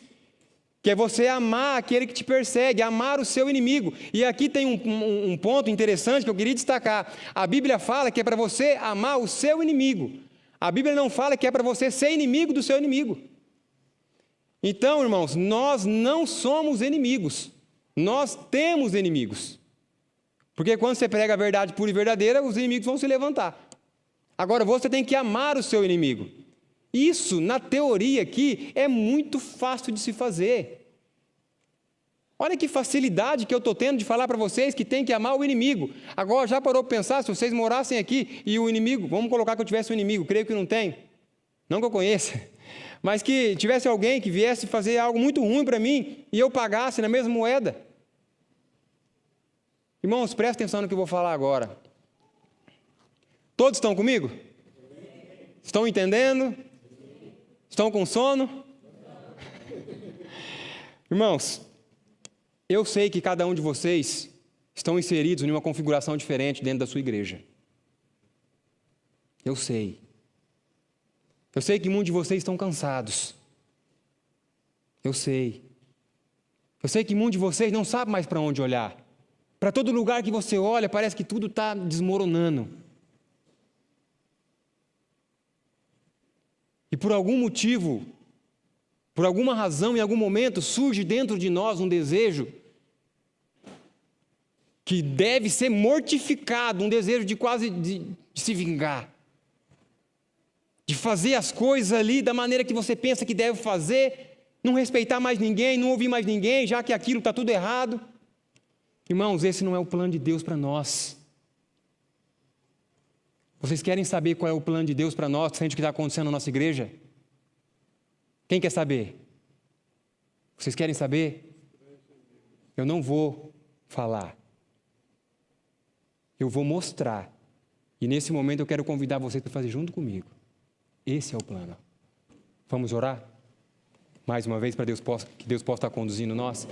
que é você amar aquele que te persegue, amar o seu inimigo. E aqui tem um ponto interessante que eu queria destacar. A Bíblia fala que é para você amar o seu inimigo. A Bíblia não fala que é para você ser inimigo do seu inimigo. Então, irmãos, nós não somos inimigos, nós temos inimigos. Porque quando você prega a verdade pura e verdadeira, os inimigos vão se levantar. Agora, você tem que amar o seu inimigo. Isso, na teoria aqui, é muito fácil de se fazer. Olha que facilidade que eu estou tendo de falar para vocês que tem que amar o inimigo. Agora, já parou para pensar, se vocês morassem aqui e o inimigo, vamos colocar que eu tivesse um inimigo, creio que não tem, não que eu conheça, mas que tivesse alguém que viesse fazer algo muito ruim para mim e eu pagasse na mesma moeda. Irmãos, prestem atenção no que eu vou falar agora. Todos estão comigo? Estão entendendo? Estão com sono? Irmãos, eu sei que cada um de vocês estão inseridos em uma configuração diferente dentro da sua igreja. Eu sei. Eu sei que muitos de vocês estão cansados. Eu sei. Eu sei que muitos de vocês não sabem mais para onde olhar. Para todo lugar que você olha, parece que tudo está desmoronando. E por algum motivo, por alguma razão, em algum momento, surge dentro de nós um desejo que deve ser mortificado, um desejo de quase de se vingar. De fazer as coisas ali da maneira que você pensa que deve fazer, não respeitar mais ninguém, não ouvir mais ninguém, já que aquilo está tudo errado. Irmãos, esse não é o plano de Deus para nós. Vocês querem saber qual é o plano de Deus para nós, frente ao que está acontecendo na nossa igreja? Quem quer saber? Vocês querem saber? Eu não vou falar. Eu vou mostrar. E nesse momento eu quero convidar vocês para fazer junto comigo. Esse é o plano. Vamos orar? Mais uma vez, para que Deus possa estar conduzindo nós?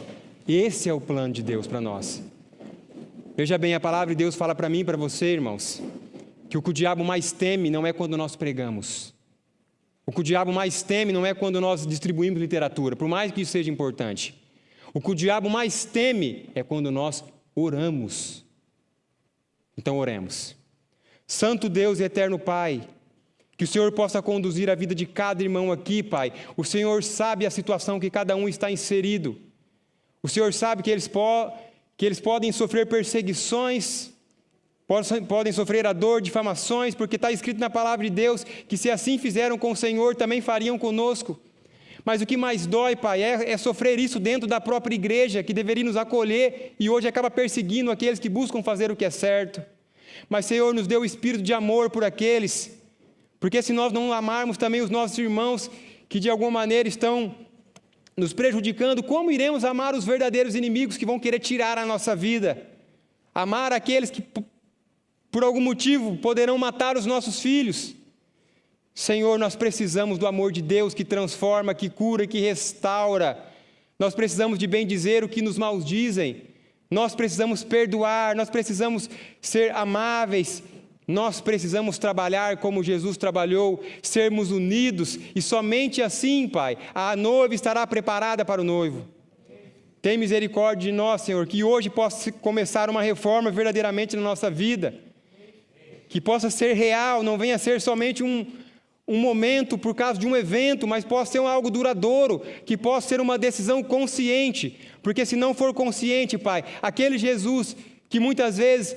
Esse é o plano de Deus para nós. Veja bem, a palavra de Deus fala para mim e para você, irmãos, que o que o diabo mais teme não é quando nós pregamos. O que o diabo mais teme não é quando nós distribuímos literatura, por mais que isso seja importante. O que o diabo mais teme é quando nós oramos. Então oremos. Santo Deus e eterno Pai, que o Senhor possa conduzir a vida de cada irmão aqui, Pai. O Senhor sabe a situação que cada um está inserido. O Senhor sabe que eles podem sofrer perseguições, podem sofrer a dor, difamações, porque está escrito na palavra de Deus que se assim fizeram com o Senhor, também fariam conosco. Mas o que mais dói, Pai, é sofrer isso dentro da própria igreja, que deveria nos acolher e hoje acaba perseguindo aqueles que buscam fazer o que é certo. Mas, Senhor, nos deu o espírito de amor por aqueles, porque se nós não amarmos também os nossos irmãos que de alguma maneira estão nos prejudicando, como iremos amar os verdadeiros inimigos que vão querer tirar a nossa vida? Amar aqueles que por algum motivo poderão matar os nossos filhos. Senhor, nós precisamos do amor de Deus que transforma, que cura, que restaura. Nós precisamos de bem dizer o que nos maldizem. Nós precisamos perdoar, nós precisamos ser amáveis, nós precisamos trabalhar como Jesus trabalhou, sermos unidos, e somente assim, Pai, a noiva estará preparada para o noivo. Tem misericórdia de nós, Senhor, que hoje possa começar uma reforma verdadeiramente na nossa vida, que possa ser real, não venha ser somente um momento por causa de um evento, mas possa ser algo duradouro, que possa ser uma decisão consciente, porque se não for consciente, Pai, aquele Jesus que muitas vezes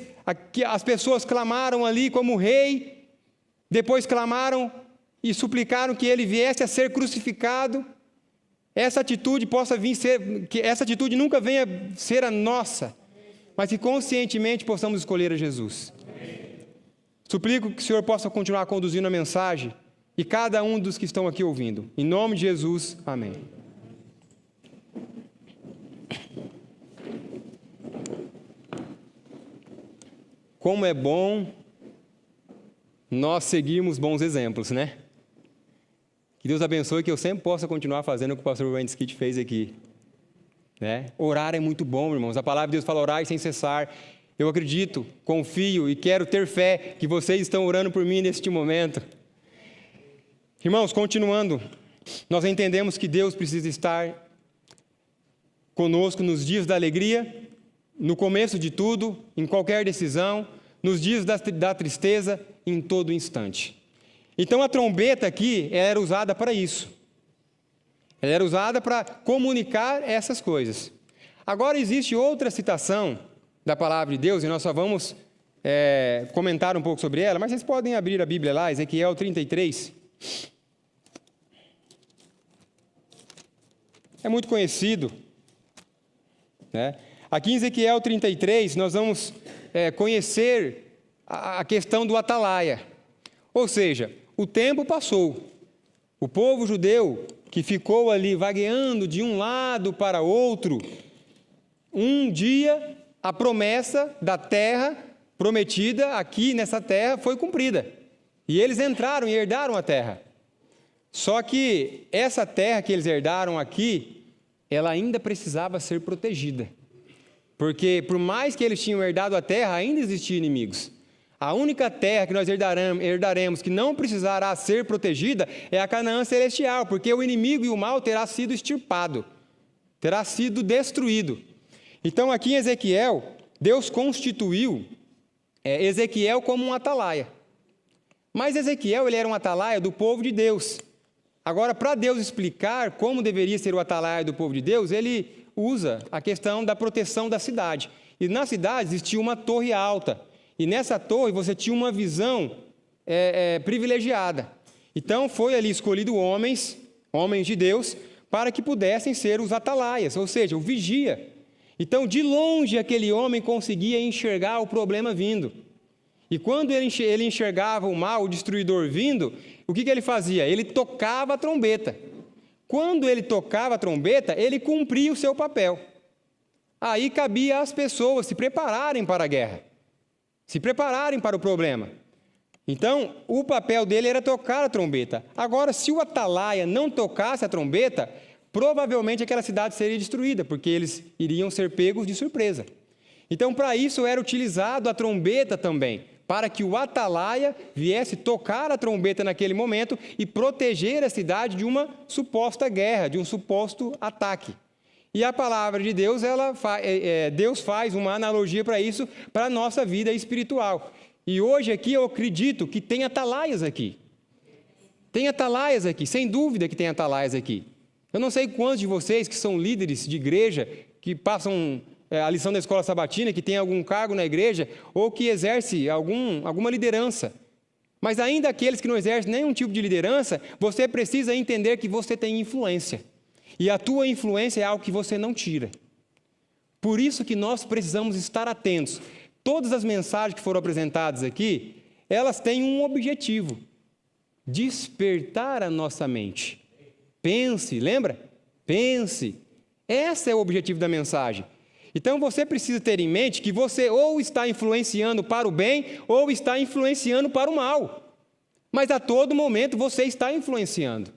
as pessoas clamaram ali como rei, depois clamaram e suplicaram que ele viesse a ser crucificado, essa atitude que essa atitude nunca venha ser a nossa, mas que conscientemente possamos escolher a Jesus. Suplico que o Senhor possa continuar conduzindo a mensagem, e cada um dos que estão aqui ouvindo. Em nome de Jesus, amém. Como é bom nós seguirmos bons exemplos, né? Que Deus abençoe, que eu sempre possa continuar fazendo o que o pastor Wendy Skit fez aqui. Né? Orar é muito bom, irmãos. A palavra de Deus fala orar sem cessar. Eu acredito, confio e quero ter fé que vocês estão orando por mim neste momento. Irmãos, continuando, nós entendemos que Deus precisa estar conosco nos dias da alegria, no começo de tudo, em qualquer decisão, nos dias da tristeza, em todo instante. Então a trombeta aqui era usada para isso. Ela era usada para comunicar essas coisas. Agora existe outra citação da palavra de Deus, e nós só vamos comentar um pouco sobre ela, mas vocês podem abrir a Bíblia lá, Ezequiel 33. É muito conhecido, né? Aqui em Ezequiel 33, nós vamos conhecer a questão do atalaia. Ou seja, o tempo passou. O povo judeu que ficou ali vagueando de um lado para outro, um dia a promessa da terra prometida aqui nessa terra foi cumprida. E eles entraram e herdaram a terra. Só que essa terra que eles herdaram aqui, ela ainda precisava ser protegida. Porque por mais que eles tinham herdado a terra, ainda existiam inimigos. A única terra que nós herdaremos que não precisará ser protegida é a Canaã celestial, porque o inimigo e o mal terá sido extirpado, terá sido destruído. Então aqui em Ezequiel, Deus constituiu Ezequiel como um atalaia. Mas Ezequiel ele era um atalaia do povo de Deus. Agora, para Deus explicar como deveria ser o atalaia do povo de Deus, ele usa a questão da proteção da cidade. E na cidade existia uma torre alta. E nessa torre você tinha uma visão privilegiada. Então foi ali escolhido homens de Deus, para que pudessem ser os atalaias, ou seja, o vigia. Então de longe aquele homem conseguia enxergar o problema vindo. E quando ele enxergava o mal, o destruidor vindo, o que ele fazia? Ele tocava a trombeta. Quando ele tocava a trombeta, ele cumpria o seu papel. Aí cabia às pessoas se prepararem para a guerra, se prepararem para o problema. Então, o papel dele era tocar a trombeta. Agora, se o atalaia não tocasse a trombeta, provavelmente aquela cidade seria destruída, porque eles iriam ser pegos de surpresa. Então, para isso era utilizado a trombeta também, para que o atalaia viesse tocar a trombeta naquele momento e proteger a cidade de uma suposta guerra, de um suposto ataque. E a palavra de Deus, Deus faz uma analogia para isso, para a nossa vida espiritual. E hoje aqui eu acredito que tem atalaias aqui. Tem atalaias aqui, sem dúvida que tem atalaias aqui. Eu não sei quantos de vocês que são líderes de igreja, que passam a lição da escola sabatina, que tem algum cargo na igreja, ou que exerce alguma liderança. Mas ainda aqueles que não exercem nenhum tipo de liderança, você precisa entender que você tem influência. E a tua influência é algo que você não tira. Por isso que nós precisamos estar atentos. Todas as mensagens que foram apresentadas aqui, elas têm um objetivo: despertar a nossa mente. Pense, lembra? Pense. Esse é o objetivo da mensagem. Então você precisa ter em mente que você ou está influenciando para o bem ou está influenciando para o mal. Mas a todo momento você está influenciando.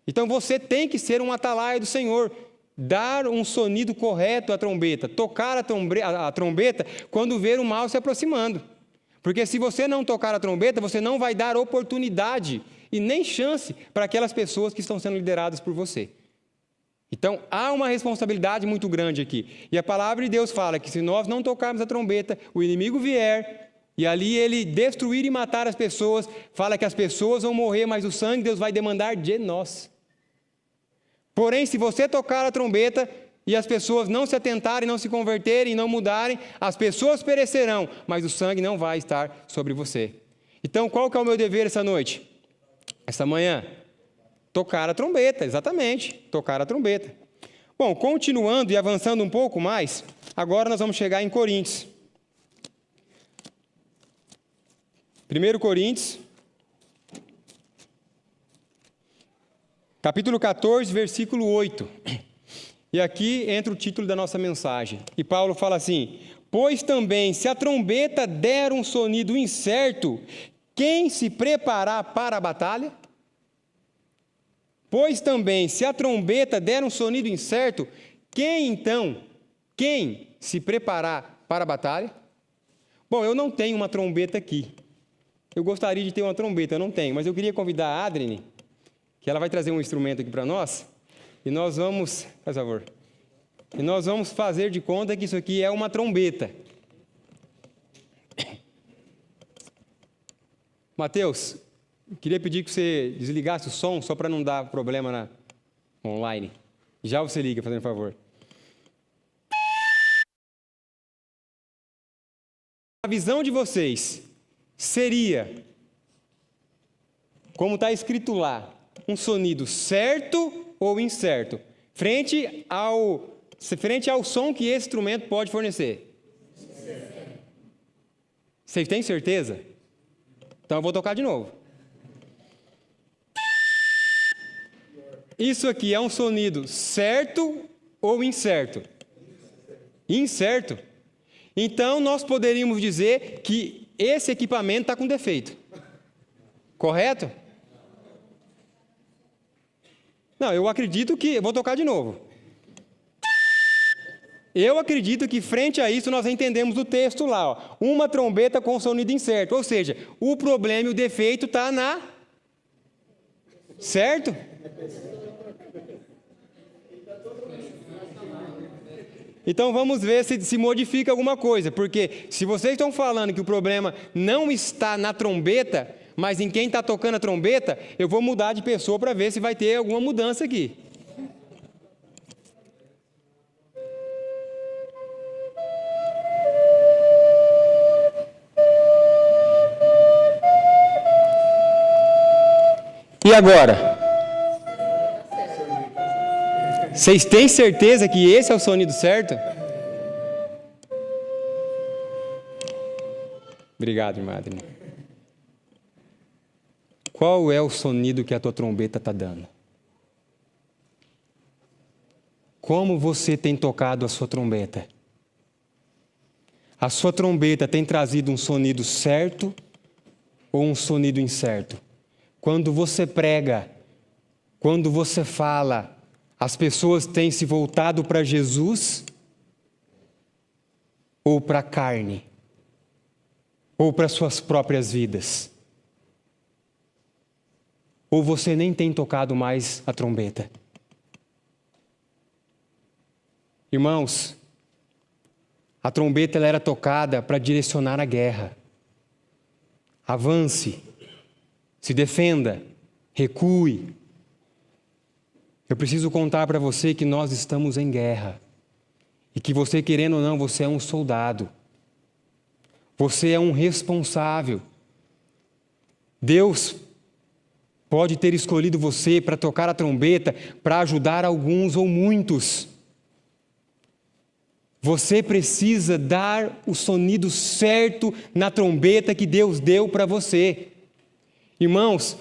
Então você tem que ser um atalaia do Senhor, dar um sonido correto à trombeta, tocar a trombeta quando ver o mal se aproximando. Porque se você não tocar a trombeta, você não vai dar oportunidade e nem chance para aquelas pessoas que estão sendo lideradas por você. Então, há uma responsabilidade muito grande aqui. E a palavra de Deus fala que se nós não tocarmos a trombeta, o inimigo vier, e ali ele destruir e matar as pessoas, fala que as pessoas vão morrer, mas o sangue Deus vai demandar de nós. Porém, se você tocar a trombeta e as pessoas não se atentarem, não se converterem, não mudarem, as pessoas perecerão, mas o sangue não vai estar sobre você. Então, qual que é o meu dever essa noite? Essa manhã? Tocar a trombeta, exatamente, tocar a trombeta. Bom, continuando e avançando um pouco mais, agora nós vamos chegar em Coríntios. 1 Coríntios, capítulo 14, versículo 8. E aqui entra o título da nossa mensagem. E Paulo fala assim: pois também, se a trombeta der um sonido incerto, quem se preparar para a batalha? Pois também, se a trombeta der um sonido incerto, quem se preparar para a batalha? Bom, eu não tenho uma trombeta aqui. Eu gostaria de ter uma trombeta, eu não tenho, mas eu queria convidar a Adrine, que ela vai trazer um instrumento aqui para nós, e nós vamos, faz favor, e nós vamos fazer de conta que isso aqui é uma trombeta. Mateus, queria pedir que você desligasse o som, só para não dar problema online. Já você liga, fazendo favor. A visão de vocês seria, como está escrito lá, um sonido certo ou incerto, frente ao som que esse instrumento pode fornecer? Vocês têm certeza? Então eu vou tocar de novo. Isso aqui é um sonido certo ou incerto? Incerto. Então, nós poderíamos dizer que esse equipamento está com defeito. Correto? Não, eu acredito que... Eu vou tocar de novo. Eu acredito que, frente a isso, nós entendemos o texto lá. Ó, uma trombeta com sonido incerto. Ou seja, o problema e o defeito está na... Certo? Então vamos ver se modifica alguma coisa, porque se vocês estão falando que o problema não está na trombeta, mas em quem está tocando a trombeta, eu vou mudar de pessoa para ver se vai ter alguma mudança aqui. E agora? Vocês têm certeza que esse é o sonido certo? Obrigado, irmã Adrien. Qual é o sonido que a tua trombeta está dando? Como você tem tocado a sua trombeta? A sua trombeta tem trazido um sonido certo ou um sonido incerto? Quando você prega, quando você fala, as pessoas têm se voltado para Jesus ou para a carne? Ou para suas próprias vidas? Ou você nem tem tocado mais a trombeta? Irmãos, a trombeta ela era tocada para direcionar a guerra. avance, se defenda, recue. Eu preciso contar para você que nós estamos em guerra. E que você, querendo ou não, você é um soldado. Você é um responsável. Deus pode ter escolhido você para tocar a trombeta, para ajudar alguns ou muitos. Você precisa dar o sonido certo na trombeta que Deus deu para você. Irmãos,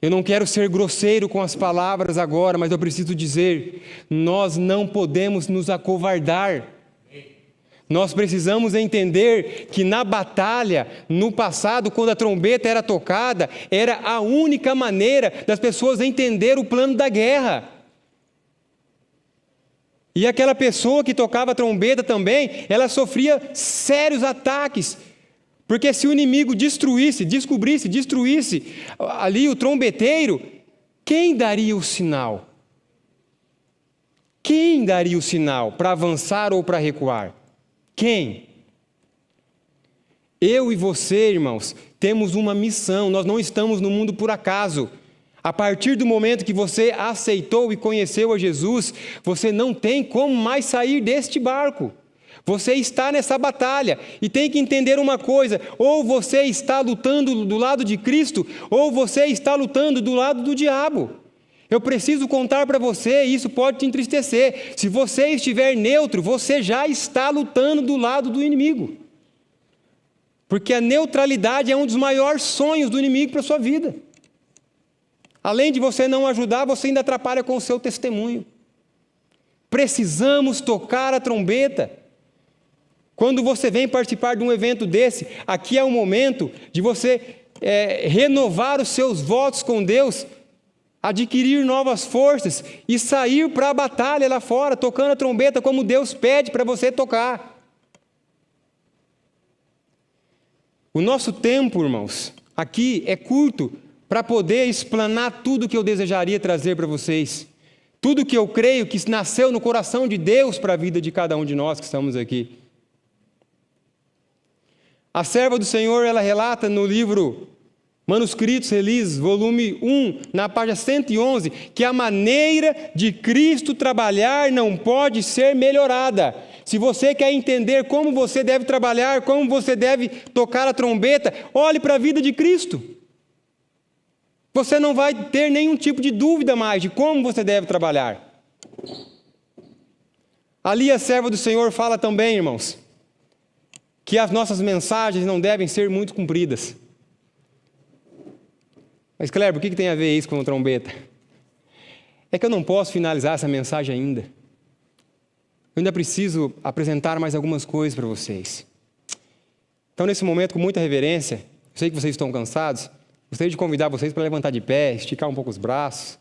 eu não quero ser grosseiro com as palavras agora, mas eu preciso dizer, nós não podemos nos acovardar. Nós precisamos entender que na batalha, no passado, quando a trombeta era tocada, era a única maneira das pessoas entender o plano da guerra. E aquela pessoa que tocava a trombeta também, ela sofria sérios ataques. Porque se o inimigo destruísse ali o trombeteiro, quem daria o sinal? Quem daria o sinal para avançar ou para recuar? Quem? Eu e você, irmãos, temos uma missão, nós não estamos no mundo por acaso. A partir do momento que você aceitou e conheceu a Jesus, você não tem como mais sair deste barco. Você está nessa batalha e tem que entender uma coisa, ou você está lutando do lado de Cristo, ou você está lutando do lado do diabo. Eu preciso contar para você, e isso pode te entristecer, se você estiver neutro, você já está lutando do lado do inimigo. Porque a neutralidade é um dos maiores sonhos do inimigo para a sua vida. Além de você não ajudar, você ainda atrapalha com o seu testemunho. Precisamos tocar a trombeta. Quando você vem participar de um evento desse, aqui é o momento de você renovar os seus votos com Deus, adquirir novas forças e sair para a batalha lá fora, tocando a trombeta como Deus pede para você tocar. O nosso tempo, irmãos, aqui é curto para poder explanar tudo que eu desejaria trazer para vocês. Tudo que eu creio que nasceu no coração de Deus para a vida de cada um de nós que estamos aqui. A serva do Senhor, ela relata no livro Manuscritos Release, volume 1, na página 111, que a maneira de Cristo trabalhar não pode ser melhorada. Se você quer entender como você deve trabalhar, como você deve tocar a trombeta, olhe para a vida de Cristo. Você não vai ter nenhum tipo de dúvida mais de como você deve trabalhar. Ali a serva do Senhor fala também, irmãos, que as nossas mensagens não devem ser muito compridas. Mas, Kleber, o que tem a ver isso com a trombeta? É que eu não posso finalizar essa mensagem ainda. Eu ainda preciso apresentar mais algumas coisas para vocês. Então, nesse momento, com muita reverência, eu sei que vocês estão cansados, gostaria de convidar vocês para levantar de pé, esticar um pouco os braços,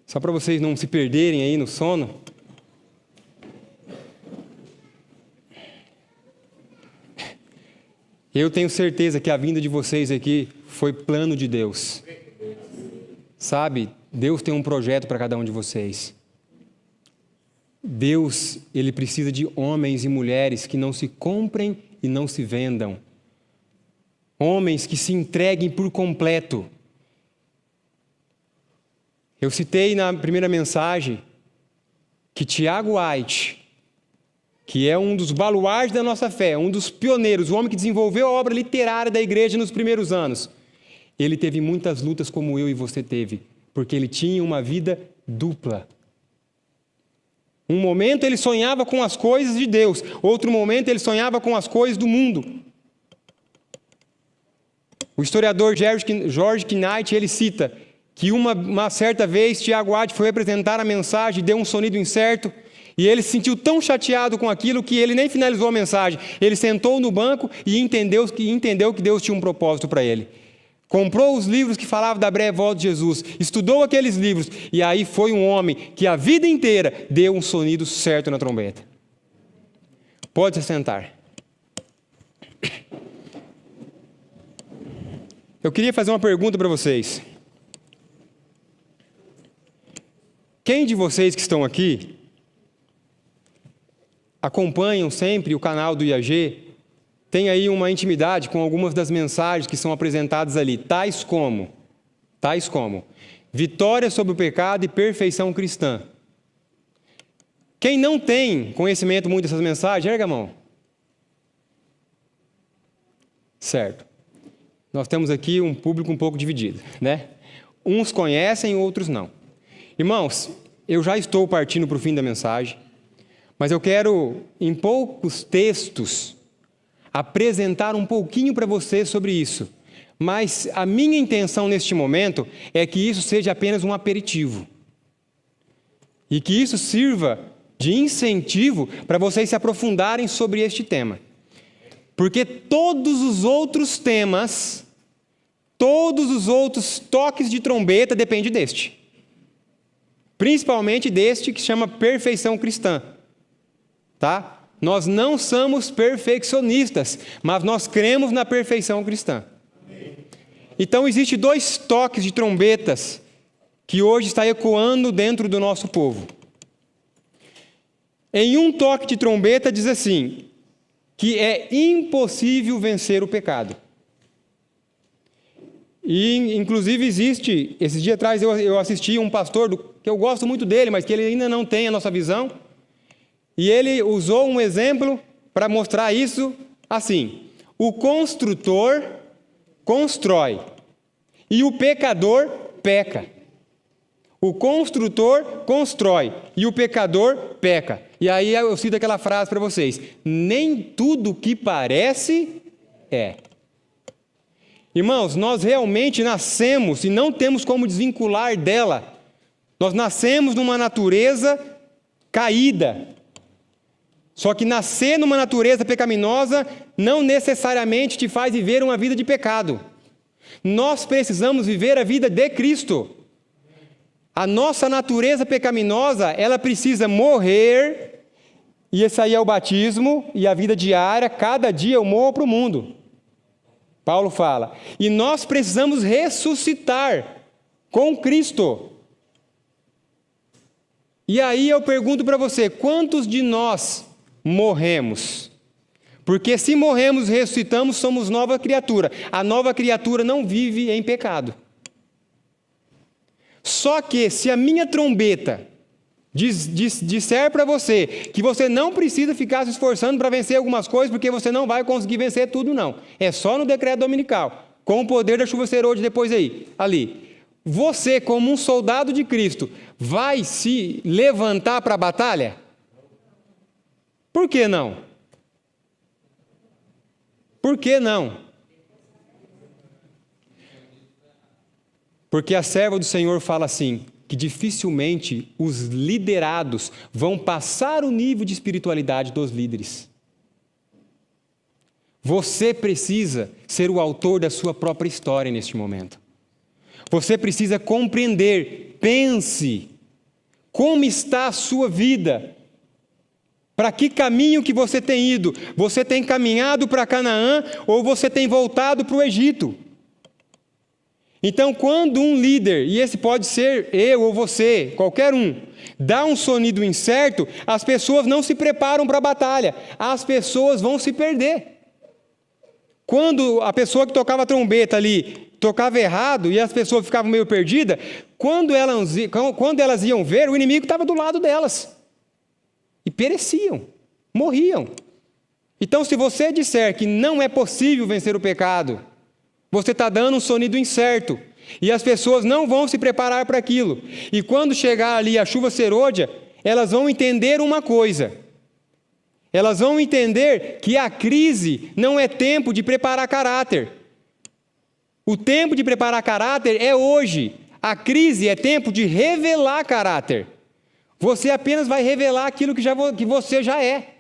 só para vocês não se perderem aí no sono. Eu tenho certeza que a vinda de vocês aqui foi plano de Deus. Sabe, Deus tem um projeto para cada um de vocês. Deus, Ele precisa de homens e mulheres que não se comprem e não se vendam. Homens que se entreguem por completo. Eu citei na primeira mensagem que Tiago White, que é um dos baluartes da nossa fé, um dos pioneiros, o homem que desenvolveu a obra literária da igreja nos primeiros anos, ele teve muitas lutas como eu e você teve, porque ele tinha uma vida dupla. Um momento ele sonhava com as coisas de Deus, outro momento ele sonhava com as coisas do mundo. O historiador George Knight, ele cita que uma certa vez Tiago White foi apresentar a mensagem, deu um sonido incerto, e ele se sentiu tão chateado com aquilo que ele nem finalizou a mensagem. Ele sentou no banco e entendeu que Deus tinha um propósito para ele. Comprou os livros que falavam da breve volta de Jesus, estudou aqueles livros, e aí foi um homem que a vida inteira deu um sonido certo na trombeta. Pode se sentar. Eu queria fazer uma pergunta para vocês. Quem de vocês que estão aqui acompanham sempre o canal do IAG tem aí uma intimidade com algumas das mensagens que são apresentadas ali, tais como vitória sobre o pecado e perfeição cristã. Quem não tem conhecimento muito dessas mensagens, erga a mão. Certo. Nós temos aqui um público um pouco dividido, né? Uns conhecem, outros não. Irmãos, eu já estou partindo para o fim da mensagem, mas eu quero, em poucos textos, apresentar um pouquinho para você sobre isso. Mas a minha intenção neste momento é que isso seja apenas um aperitivo. E que isso sirva de incentivo para vocês se aprofundarem sobre este tema. Porque todos os outros temas, todos os outros toques de trombeta dependem deste. Principalmente deste que chama perfeição cristã. Tá? Nós não somos perfeccionistas, mas nós cremos na perfeição cristã. Então, existem 2 toques de trombetas que hoje está ecoando dentro do nosso povo. Em um toque de trombeta diz assim, que é impossível vencer o pecado. E, inclusive, existe, esses dias atrás eu assisti um pastor, que eu gosto muito dele, mas que ele ainda não tem a nossa visão, e ele usou um exemplo para mostrar isso assim, o construtor constrói e o pecador peca. O construtor constrói e o pecador peca. E aí eu cito aquela frase para vocês, nem tudo que parece é. Irmãos, nós realmente nascemos e não temos como desvincular dela. Nós nascemos numa natureza caída. Só que nascer numa natureza pecaminosa não necessariamente te faz viver uma vida de pecado. Nós precisamos viver a vida de Cristo. A nossa natureza pecaminosa, ela precisa morrer, e esse aí é o batismo e a vida diária, cada dia eu morro para o mundo. Paulo fala. E nós precisamos ressuscitar com Cristo. E aí eu pergunto para você, quantos de nós morremos? Porque se morremos e ressuscitamos, somos nova criatura. A nova criatura não vive em pecado. Só que se a minha trombeta disser para você que você não precisa ficar se esforçando para vencer algumas coisas, porque você não vai conseguir vencer tudo, não. É só no decreto dominical, com o poder da chuva serôdia depois ali. Você, como um soldado de Cristo, vai se levantar para a batalha? Por que não? Por que não? Porque a serva do Senhor fala assim, que dificilmente os liderados vão passar o nível de espiritualidade dos líderes. Você precisa ser o autor da sua própria história neste momento. Você precisa compreender, pense, como está a sua vida. Para que caminho que você tem ido? Você tem caminhado para Canaã ou você tem voltado para o Egito? Então, quando um líder, e esse pode ser eu ou você, qualquer um, dá um sonido incerto, as pessoas não se preparam para a batalha, as pessoas vão se perder. Quando a pessoa que tocava a trombeta ali tocava errado e as pessoas ficavam meio perdidas, quando elas iam ver, o inimigo estava do lado delas. E pereciam, morriam. Então, se você disser que não é possível vencer o pecado, você está dando um sonido incerto. E as pessoas não vão se preparar para aquilo. E quando chegar ali a chuva serôdia, elas vão entender uma coisa. Elas vão entender que a crise não é tempo de preparar caráter. O tempo de preparar caráter é hoje. A crise é tempo de revelar caráter. Você apenas vai revelar aquilo que você já é.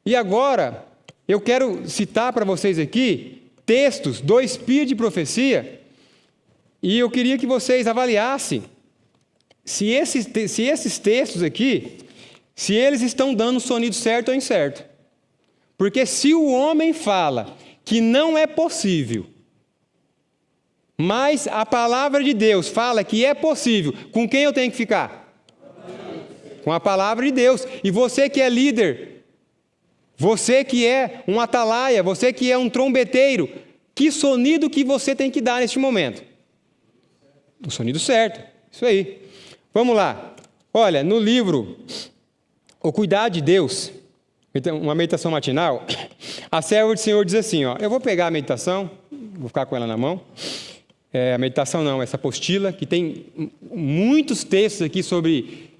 E agora, eu quero citar para vocês aqui textos do Espírito de Profecia, e eu queria que vocês avaliassem se esses textos aqui, se eles estão dando o sonido certo ou incerto. Porque se o homem fala que não é possível, mas a palavra de Deus fala que é possível, com quem eu tenho que ficar? Com a palavra de Deus. E você que é líder, Você que é um atalaia, você que é um trombeteiro, que sonido que você tem que dar neste momento? O sonido certo, isso aí. Vamos lá. Olha, no livro O Cuidado de Deus, uma meditação matinal, a serva do Senhor diz assim, ó, eu vou pegar a meditação, vou ficar com ela na mão, a meditação não, essa apostila, que tem muitos textos aqui sobre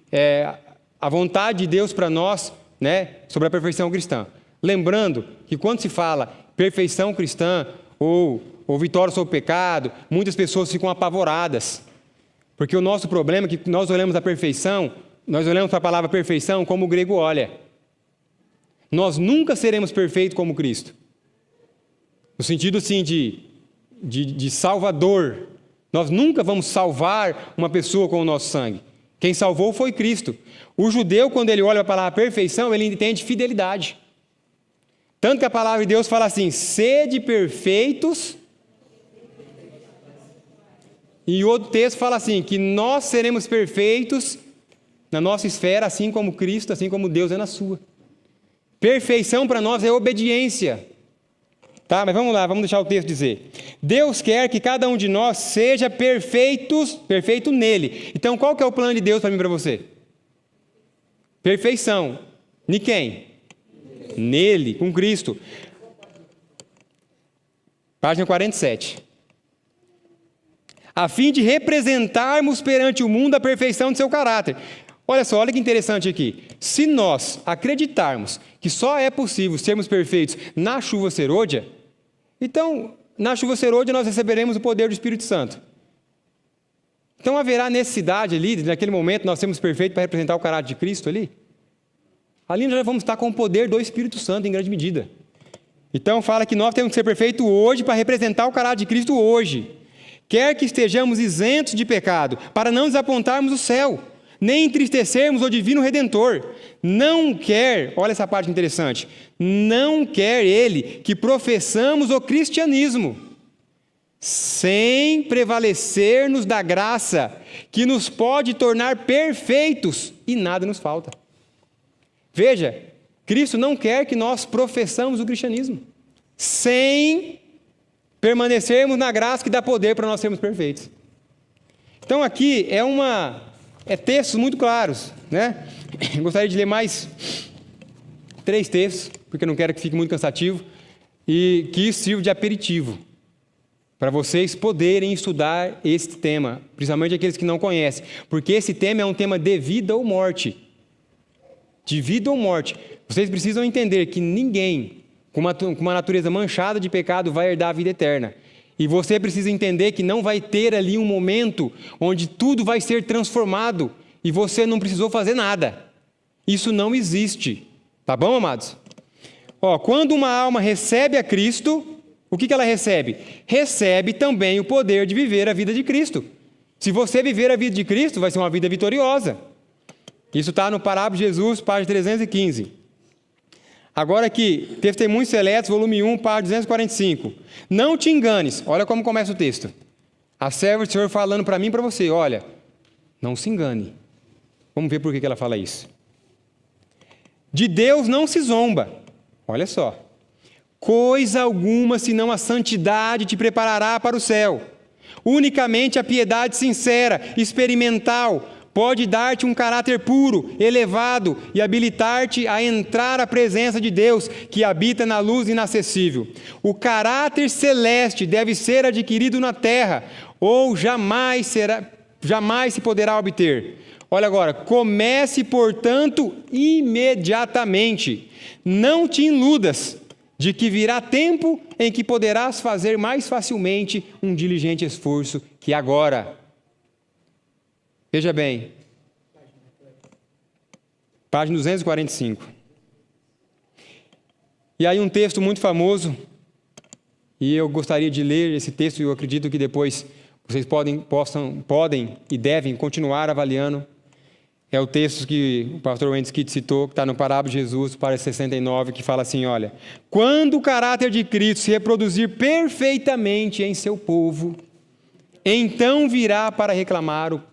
a vontade de Deus para nós, né, sobre a perfeição cristã. Lembrando que quando se fala perfeição cristã ou vitória sobre o pecado, muitas pessoas ficam apavoradas, porque o nosso problema é que nós olhamos a perfeição, nós olhamos para a palavra perfeição como o grego olha. Nós nunca seremos perfeitos como Cristo, no sentido assim de salvador. Nós nunca vamos salvar uma pessoa com o nosso sangue. Quem salvou foi Cristo. O judeu, quando ele olha para a palavra perfeição, ele entende fidelidade. Tanto que a palavra de Deus fala assim, sede perfeitos. E outro texto fala assim, que nós seremos perfeitos na nossa esfera, assim como Cristo, assim como Deus é na sua. Perfeição para nós é obediência. Tá, mas vamos lá, vamos deixar o texto dizer. Deus quer que cada um de nós seja perfeito nele. Então, qual que é o plano de Deus para mim e para você? Perfeição. Em quem? Nele, com Cristo. Página 47. A fim de representarmos perante o mundo a perfeição de seu caráter. Olha só, olha que interessante aqui. Se nós acreditarmos que só é possível sermos perfeitos na chuva serôdia, então, na chuva serôdia nós receberemos o poder do Espírito Santo. Então haverá necessidade ali, naquele momento, nós sermos perfeitos para representar o caráter de Cristo ali? Ali nós já vamos estar com o poder do Espírito Santo em grande medida. Então fala que nós temos que ser perfeitos hoje para representar o caráter de Cristo hoje. Quer que estejamos isentos de pecado, para não desapontarmos o céu, nem entristecermos o divino Redentor. Não quer, olha essa parte interessante, não quer ele que professamos o cristianismo, sem prevalecer-nos da graça, que nos pode tornar perfeitos, e nada nos falta. Veja, Cristo não quer que nós professamos o cristianismo, sem permanecermos na graça que dá poder para nós sermos perfeitos. Então aqui é textos muito claros, né? Gostaria de ler mais 3 textos, porque eu não quero que fique muito cansativo, e que isso sirva de aperitivo, para vocês poderem estudar esse tema, principalmente aqueles que não conhecem, porque esse tema é um tema de vida ou morte. De vida ou morte. Vocês precisam entender que ninguém com uma natureza manchada de pecado vai herdar a vida eterna. E você precisa entender que não vai ter ali um momento onde tudo vai ser transformado e você não precisou fazer nada. Isso não existe. Tá bom, amados? Quando uma alma recebe a Cristo, o que ela recebe? Recebe também o poder de viver a vida de Cristo. Se você viver a vida de Cristo, vai ser uma vida vitoriosa. Isso está no Parábola de Jesus, página 315. Agora aqui, Testemunhos Seletos, volume 1, página 245. Não te enganes. Olha como começa o texto. A serva do Senhor falando para mim e para você. Olha, não se engane. Vamos ver por que ela fala isso. De Deus não se zomba. Olha só. Coisa alguma, senão a santidade te preparará para o céu. Unicamente a piedade sincera, experimental, pode dar-te um caráter puro, elevado e habilitar-te a entrar à presença de Deus, que habita na luz inacessível. O caráter celeste deve ser adquirido na terra, ou jamais se poderá obter. Olha agora, comece, portanto, imediatamente. Não te iludas de que virá tempo em que poderás fazer mais facilmente um diligente esforço que agora. Veja bem, página 245. E aí um texto muito famoso, e eu gostaria de ler esse texto, e eu acredito que depois vocês podem e devem continuar avaliando. É o texto que o pastor Wendell Skid citou, que está no Parábola de Jesus, página 69, que fala assim, olha, quando o caráter de Cristo se reproduzir perfeitamente em seu povo, então virá para reclamá-lo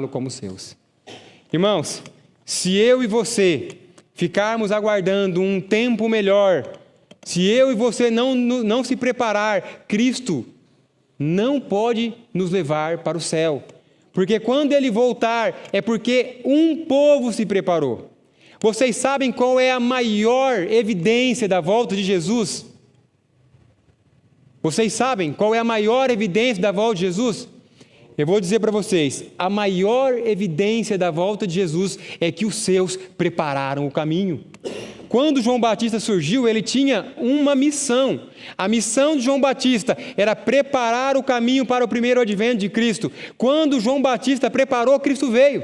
como seus. Irmãos, se eu e você ficarmos aguardando um tempo melhor, se eu e você não se preparar, Cristo não pode nos levar para o céu. Porque quando Ele voltar, é porque um povo se preparou. Vocês sabem qual é a maior evidência da volta de Jesus? Vocês sabem qual é a maior evidência da volta de Jesus? Eu vou dizer para vocês, a maior evidência da volta de Jesus é que os seus prepararam o caminho. Quando João Batista surgiu, ele tinha uma missão. A missão de João Batista era preparar o caminho para o primeiro advento de Cristo. Quando João Batista preparou, Cristo veio.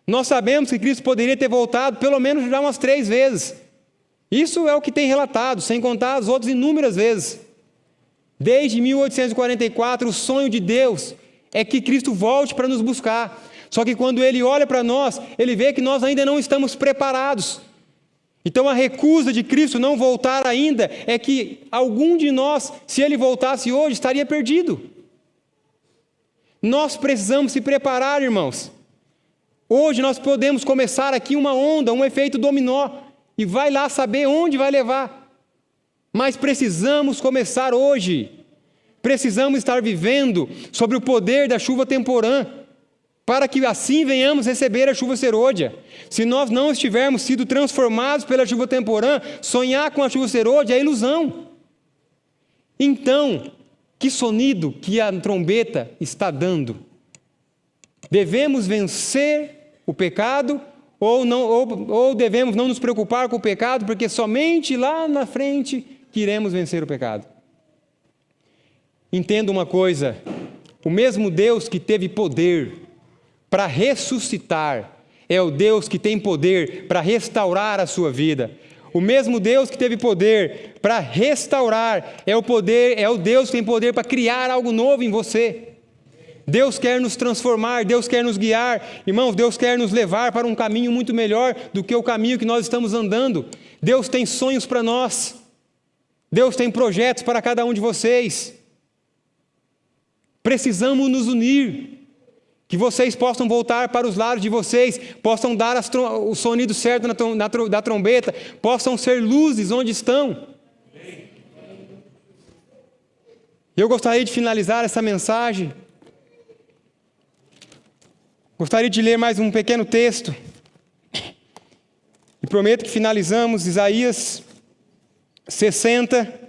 Nós sabemos que Cristo poderia ter voltado pelo menos já umas 3 vezes. Isso é o que tem relatado, sem contar as outras inúmeras vezes. Desde 1844, o sonho de Deus é que Cristo volte para nos buscar. Só que quando Ele olha para nós, Ele vê que nós ainda não estamos preparados. Então a recusa de Cristo não voltar ainda é que algum de nós, se Ele voltasse hoje, estaria perdido. Nós precisamos se preparar, irmãos. Hoje nós podemos começar aqui uma onda, um efeito dominó, e vai lá saber onde vai levar. Mas precisamos começar hoje. Precisamos estar vivendo sobre o poder da chuva temporã, para que assim venhamos receber a chuva serôdia. Se nós não estivermos sido transformados pela chuva temporã, sonhar com a chuva serôdia é ilusão. Então, que sonido que a trombeta está dando? Devemos vencer o pecado ou devemos não nos preocupar com o pecado, porque somente lá na frente que iremos vencer o pecado? Entenda uma coisa, o mesmo Deus que teve poder para ressuscitar, é o Deus que tem poder para restaurar a sua vida. O mesmo Deus que teve poder para restaurar, é o Deus que tem poder para criar algo novo em você. Deus quer nos transformar, Deus quer nos guiar. Irmãos, Deus quer nos levar para um caminho muito melhor do que o caminho que nós estamos andando. Deus tem sonhos para nós. Deus tem projetos para cada um de vocês. Precisamos nos unir. Que vocês possam voltar para os lares de vocês, possam dar o sonido certo da trombeta, possam ser luzes onde estão. Eu gostaria de finalizar essa mensagem. Gostaria de ler mais um pequeno texto. E prometo que finalizamos Isaías 60,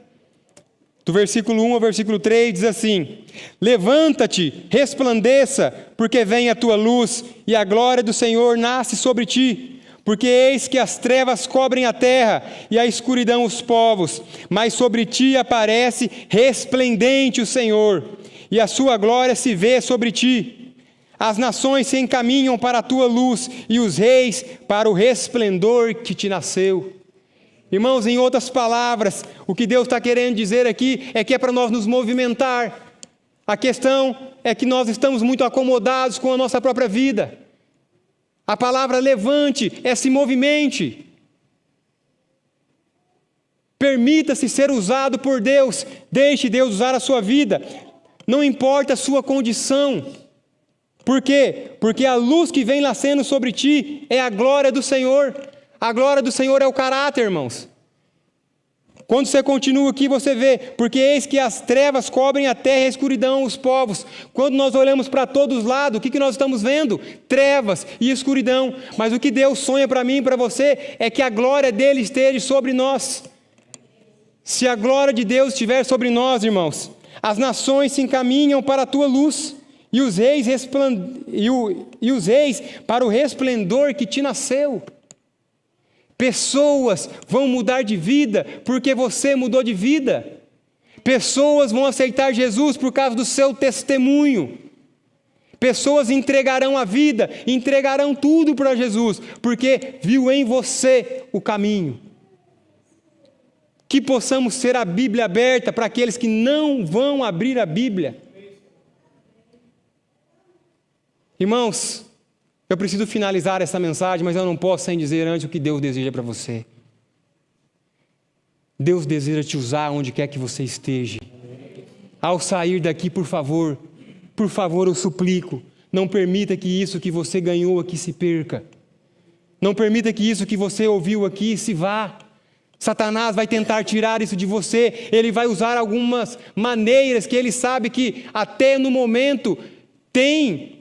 do versículo 1 ao versículo 3, diz assim: levanta-te, resplandeça, porque vem a tua luz, e a glória do Senhor nasce sobre ti. Porque eis que as trevas cobrem a terra, e a escuridão os povos, mas sobre ti aparece resplendente o Senhor, e a sua glória se vê sobre ti. As nações se encaminham para a tua luz, e os reis para o resplendor que te nasceu. Irmãos, em outras palavras, o que Deus está querendo dizer aqui é que é para nós nos movimentar. A questão é que nós estamos muito acomodados com a nossa própria vida. A palavra levante é se movimente. Permita-se ser usado por Deus. Deixe Deus usar a sua vida. Não importa a sua condição. Por quê? Porque a luz que vem nascendo sobre ti é a glória do Senhor. A glória do Senhor é o caráter, irmãos. Quando você continua aqui, você vê, porque eis que as trevas cobrem a terra e a escuridão os povos. Quando nós olhamos para todos os lados, o que nós estamos vendo? Trevas e escuridão. Mas o que Deus sonha para mim e para você é que a glória dele esteja sobre nós. Se a glória de Deus estiver sobre nós, irmãos, as nações se encaminham para a tua luz, e os reis para o resplendor que te nasceu. Pessoas vão mudar de vida porque você mudou de vida. Pessoas vão aceitar Jesus por causa do seu testemunho. Pessoas entregarão a vida, entregarão tudo para Jesus, porque viu em você o caminho. Que possamos ser a Bíblia aberta para aqueles que não vão abrir a Bíblia. Irmãos, eu preciso finalizar essa mensagem, mas eu não posso sem dizer antes o que Deus deseja para você. Deus deseja te usar onde quer que você esteja. Ao sair daqui, por favor, eu suplico, não permita que isso que você ganhou aqui se perca. Não permita que isso que você ouviu aqui se vá. Satanás vai tentar tirar isso de você. Ele vai usar algumas maneiras que ele sabe que até no momento tem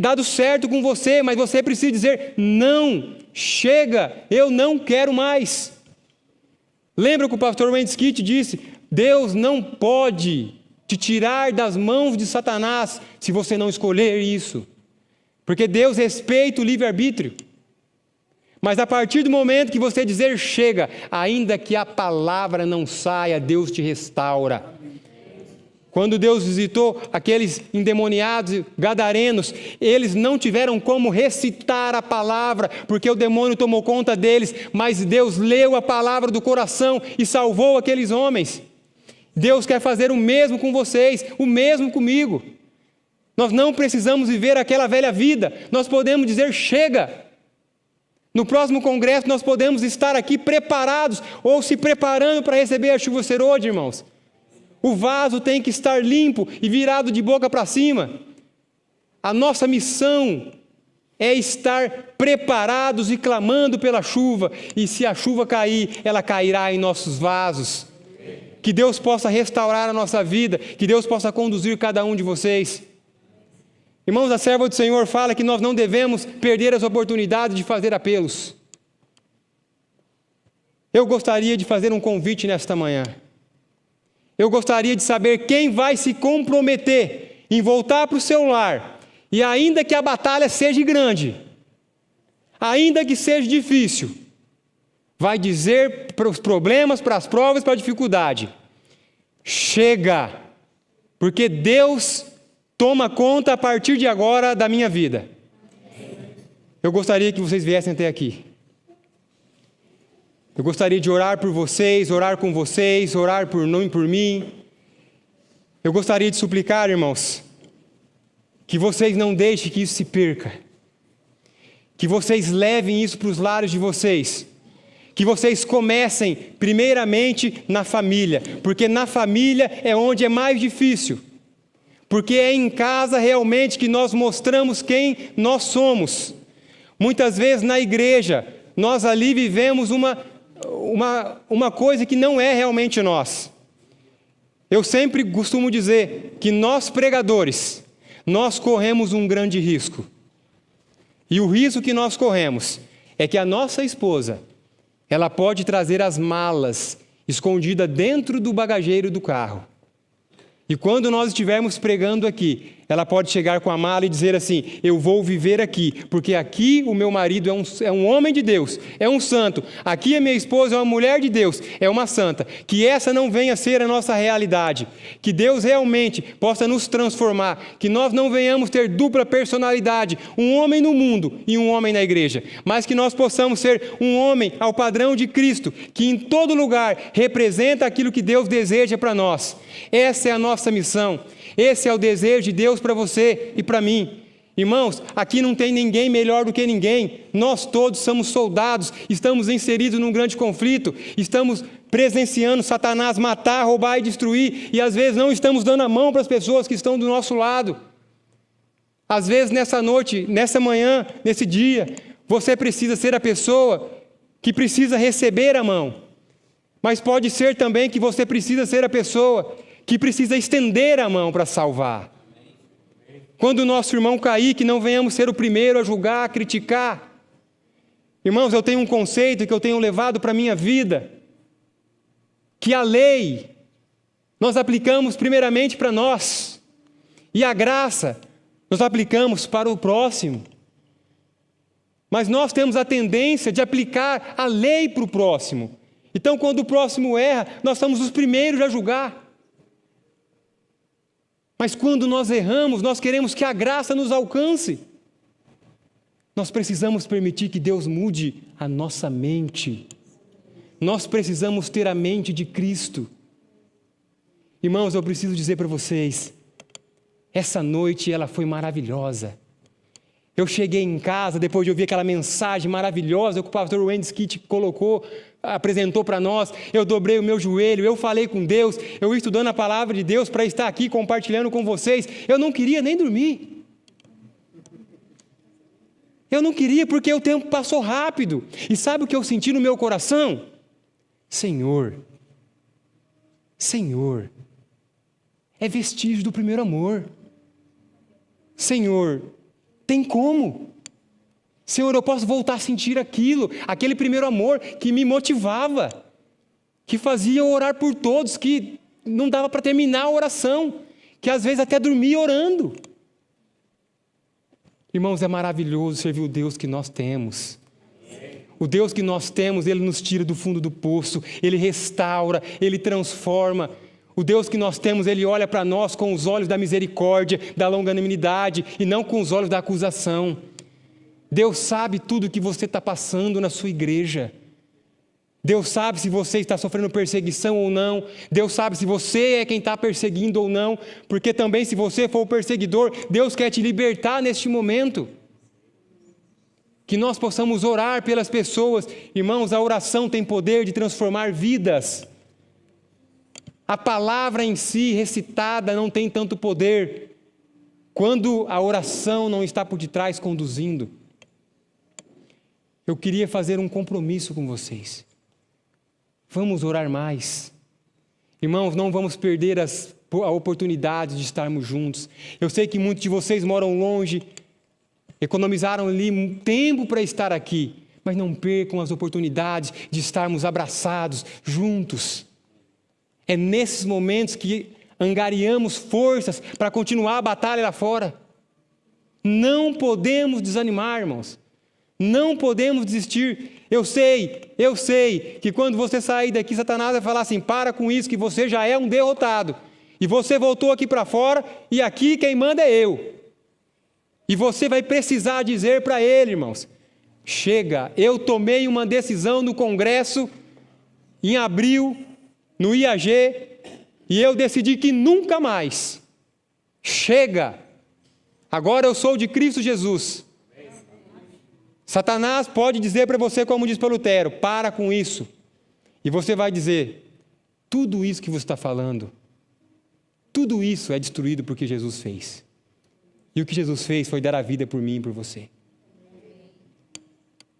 dado certo com você, mas você precisa dizer: não, chega, eu não quero mais. Lembra que o pastor Wayne Skit disse: Deus não pode te tirar das mãos de Satanás se você não escolher isso, porque Deus respeita o livre-arbítrio. Mas a partir do momento que você dizer chega, ainda que a palavra não saia, Deus te restaura. Quando Deus visitou aqueles endemoniados gadarenos, eles não tiveram como recitar a palavra, porque o demônio tomou conta deles, mas Deus leu a palavra do coração e salvou aqueles homens. Deus quer fazer o mesmo com vocês, o mesmo comigo. Nós não precisamos viver aquela velha vida, nós podemos dizer chega. No próximo congresso nós podemos estar aqui preparados ou se preparando para receber a chuva serôdia, irmãos. O vaso tem que estar limpo e virado de boca para cima. A nossa missão é estar preparados e clamando pela chuva. E se a chuva cair, ela cairá em nossos vasos. Que Deus possa restaurar a nossa vida, que Deus possa conduzir cada um de vocês. Irmãos, a serva do Senhor fala que nós não devemos perder as oportunidades de fazer apelos. Eu gostaria de fazer um convite nesta manhã. Eu gostaria de saber quem vai se comprometer em voltar para o seu lar, e ainda que a batalha seja grande, ainda que seja difícil, vai dizer para os problemas, para as provas, para a dificuldade: chega, porque Deus toma conta a partir de agora da minha vida. Eu gostaria que vocês viessem até aqui. Eu gostaria de orar por vocês, orar com vocês, orar por mim. Eu gostaria de suplicar, irmãos, que vocês não deixem que isso se perca. Que vocês levem isso para os lares de vocês. Que vocês comecem primeiramente na família, porque na família é onde é mais difícil. Porque é em casa realmente que nós mostramos quem nós somos. Muitas vezes na igreja, nós ali vivemos uma coisa que não é realmente nós. Eu sempre costumo dizer que nós pregadores, nós corremos um grande risco. E o risco que nós corremos é que a nossa esposa, ela pode trazer as malas escondidas dentro do bagageiro do carro. E quando nós estivermos pregando aqui, ela pode chegar com a mala e dizer assim: eu vou viver aqui, porque aqui o meu marido é um homem de Deus, é um santo. Aqui a minha esposa é uma mulher de Deus, é uma santa. Que essa não venha a ser a nossa realidade. Que Deus realmente possa nos transformar. Que nós não venhamos ter dupla personalidade, um homem no mundo e um homem na igreja. Mas que nós possamos ser um homem ao padrão de Cristo, que em todo lugar representa aquilo que Deus deseja para nós. Essa é a nossa missão. Esse é o desejo de Deus para você e para mim. Irmãos, aqui não tem ninguém melhor do que ninguém. Nós todos somos soldados, estamos inseridos num grande conflito, estamos presenciando Satanás matar, roubar e destruir, e às vezes não estamos dando a mão para as pessoas que estão do nosso lado. Às vezes nessa noite, nessa manhã, nesse dia, você precisa ser a pessoa que precisa receber a mão. Mas pode ser também que você precisa ser a pessoa que precisa estender a mão para salvar. Quando o nosso irmão cair, que não venhamos ser o primeiro a julgar, a criticar. Irmãos, eu tenho um conceito que eu tenho levado para a minha vida, que a lei nós aplicamos primeiramente para nós, e a graça nós aplicamos para o próximo. Mas nós temos a tendência de aplicar a lei para o próximo. Então, quando o próximo erra, nós somos os primeiros a julgar. Mas quando nós erramos, nós queremos que a graça nos alcance. Nós precisamos permitir que Deus mude a nossa mente. Nós precisamos ter a mente de Cristo. Irmãos, eu preciso dizer para vocês, essa noite ela foi maravilhosa. Eu cheguei em casa, depois de ouvir aquela mensagem maravilhosa que o pastor Wayne Skit apresentou para nós, eu dobrei o meu joelho, eu falei com Deus, eu estudando a palavra de Deus para estar aqui compartilhando com vocês, eu não queria nem dormir. Eu não queria porque o tempo passou rápido. E sabe o que eu senti no meu coração? Senhor, é vestígio do primeiro amor. Senhor, tem como? Senhor, eu posso voltar a sentir aquele primeiro amor que me motivava, que fazia eu orar por todos, que não dava para terminar a oração, que às vezes até dormia orando. Irmãos, é maravilhoso servir o Deus que nós temos. O Deus que nós temos, Ele nos tira do fundo do poço, Ele restaura, Ele transforma. O Deus que nós temos, Ele olha para nós com os olhos da misericórdia, da longanimidade, e não com os olhos da acusação. Deus sabe tudo o que você está passando na sua igreja. Deus sabe se você está sofrendo perseguição ou não. Deus sabe se você é quem está perseguindo ou não. Porque também se você for o perseguidor, Deus quer te libertar neste momento. Que nós possamos orar pelas pessoas. Irmãos, a oração tem poder de transformar vidas. A palavra em si, recitada, não tem tanto poder quando a oração não está por detrás conduzindo. Eu queria fazer um compromisso com vocês. Vamos orar mais. Irmãos, não vamos perder a oportunidade de estarmos juntos. Eu sei que muitos de vocês moram longe, economizaram ali tempo para estar aqui, mas não percam as oportunidades de estarmos abraçados, juntos. É nesses momentos que angariamos forças para continuar a batalha lá fora. Não podemos desanimar, irmãos. Não podemos desistir. Eu sei que quando você sair daqui, Satanás vai falar assim: para com isso, que você já é um derrotado. E você voltou aqui para fora, e aqui quem manda é eu. E você vai precisar dizer para ele, irmãos: chega, eu tomei uma decisão no Congresso, em abril, no IAG, e eu decidi que nunca mais. Chega, agora eu sou de Cristo Jesus. Satanás pode dizer para você, como diz para Lutero: para com isso. E você vai dizer: tudo isso que você está falando, tudo isso é destruído porque Jesus fez. E o que Jesus fez foi dar a vida por mim e por você.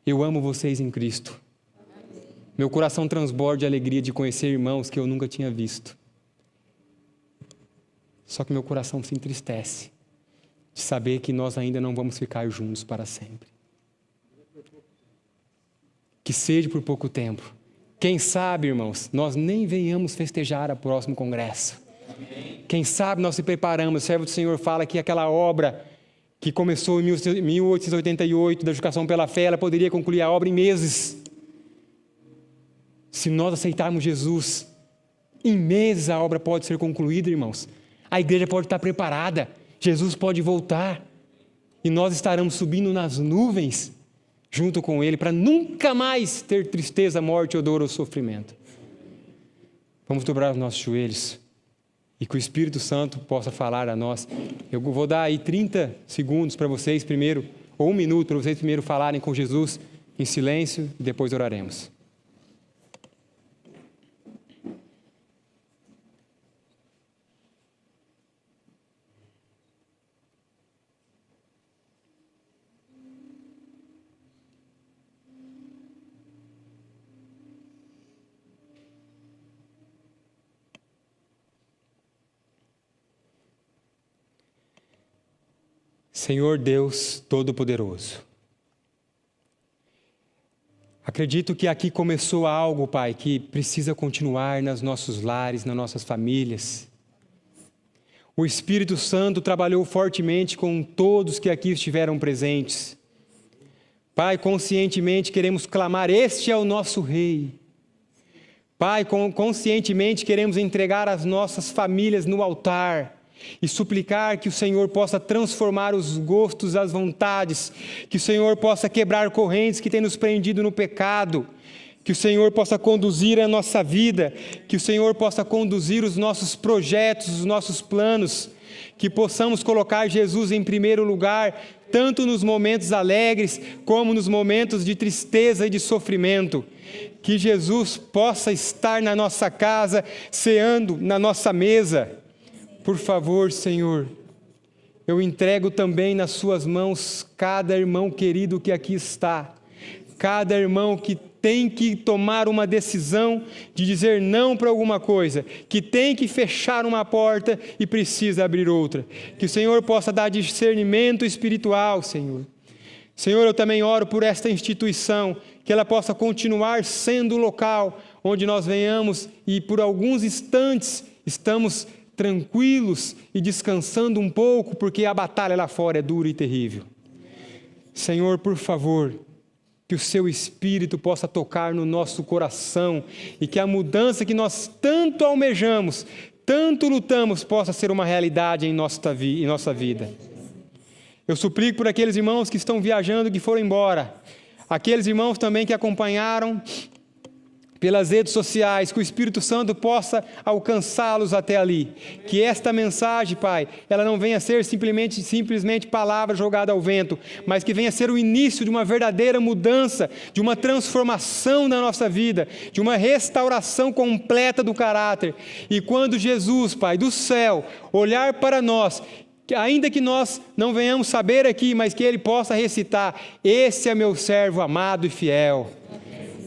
Eu amo vocês em Cristo. Meu coração transborda de alegria de conhecer irmãos que eu nunca tinha visto. Só que meu coração se entristece de saber que nós ainda não vamos ficar juntos para sempre. Que seja por pouco tempo. Quem sabe, irmãos, nós nem venhamos festejar o próximo congresso. Amém. Quem sabe nós se preparamos. O servo do Senhor fala que aquela obra que começou em 1888, da educação pela fé, ela poderia concluir a obra em meses. Se nós aceitarmos Jesus, em meses a obra pode ser concluída, irmãos. A igreja pode estar preparada. Jesus pode voltar. E nós estaremos subindo nas nuvens junto com Ele, para nunca mais ter tristeza, morte, dor ou sofrimento. Vamos dobrar os nossos joelhos e que o Espírito Santo possa falar a nós. Eu vou dar aí 30 segundos para vocês primeiro, ou 1 minuto para vocês primeiro falarem com Jesus em silêncio e depois oraremos. Senhor Deus Todo-Poderoso, acredito que aqui começou algo, Pai, que precisa continuar nos nossos lares, nas nossas famílias. O Espírito Santo trabalhou fortemente com todos que aqui estiveram presentes. Pai, conscientemente queremos clamar: este é o nosso Rei. Pai, conscientemente queremos entregar as nossas famílias no altar e suplicar que o Senhor possa transformar os gostos, as vontades, que o Senhor possa quebrar correntes que têm nos prendido no pecado, que o Senhor possa conduzir a nossa vida, que o Senhor possa conduzir os nossos projetos, os nossos planos, que possamos colocar Jesus em primeiro lugar, tanto nos momentos alegres, como nos momentos de tristeza e de sofrimento. Que Jesus possa estar na nossa casa, ceando na nossa mesa. Por favor, Senhor, eu entrego também nas suas mãos cada irmão querido que aqui está, cada irmão que tem que tomar uma decisão de dizer não para alguma coisa, que tem que fechar uma porta e precisa abrir outra. Que o Senhor possa dar discernimento espiritual, Senhor. Senhor, eu também oro por esta instituição, que ela possa continuar sendo o local onde nós venhamos e por alguns instantes estamos tranquilos e descansando um pouco, porque a batalha lá fora é dura e terrível. Senhor, por favor, que o Seu Espírito possa tocar no nosso coração e que a mudança que nós tanto almejamos, tanto lutamos, possa ser uma realidade em nossa vida. Eu suplico por aqueles irmãos que estão viajando, que foram embora, aqueles irmãos também que acompanharam pelas redes sociais, que o Espírito Santo possa alcançá-los até ali. Que esta mensagem, Pai, ela não venha ser simplesmente palavra jogada ao vento, mas que venha ser o início de uma verdadeira mudança, de uma transformação na nossa vida, de uma restauração completa do caráter. E quando Jesus, Pai, do céu, olhar para nós, ainda que nós não venhamos saber aqui, mas que Ele possa recitar: esse é meu servo amado e fiel.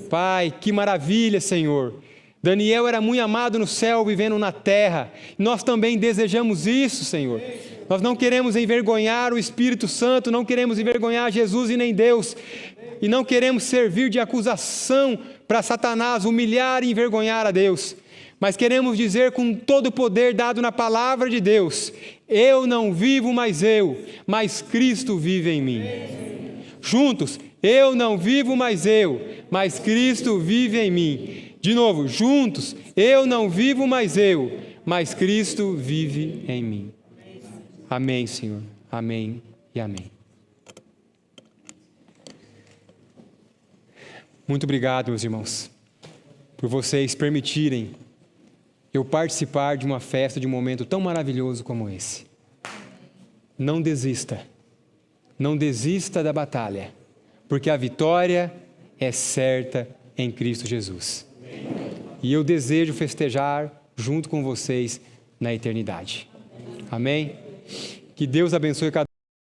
Pai, que maravilha, Senhor. Daniel era muito amado no céu, vivendo na terra. Nós também desejamos isso, Senhor. Nós não queremos envergonhar o Espírito Santo, não queremos envergonhar Jesus e nem Deus. E não queremos servir de acusação para Satanás humilhar e envergonhar a Deus. Mas queremos dizer com todo o poder dado na palavra de Deus: eu não vivo mais eu, mas Cristo vive em mim. Juntos, eu não vivo mais eu, mas Cristo vive em mim. De novo, juntos, eu não vivo mais eu, mas Cristo vive em mim. Amém, Senhor. Amém e amém. Muito obrigado, meus irmãos, por vocês permitirem eu participar de uma festa, de um momento tão maravilhoso como esse. Não desista. Não desista da batalha, porque a vitória é certa em Cristo Jesus. E eu desejo festejar junto com vocês na eternidade. Amém? Que Deus abençoe cada um.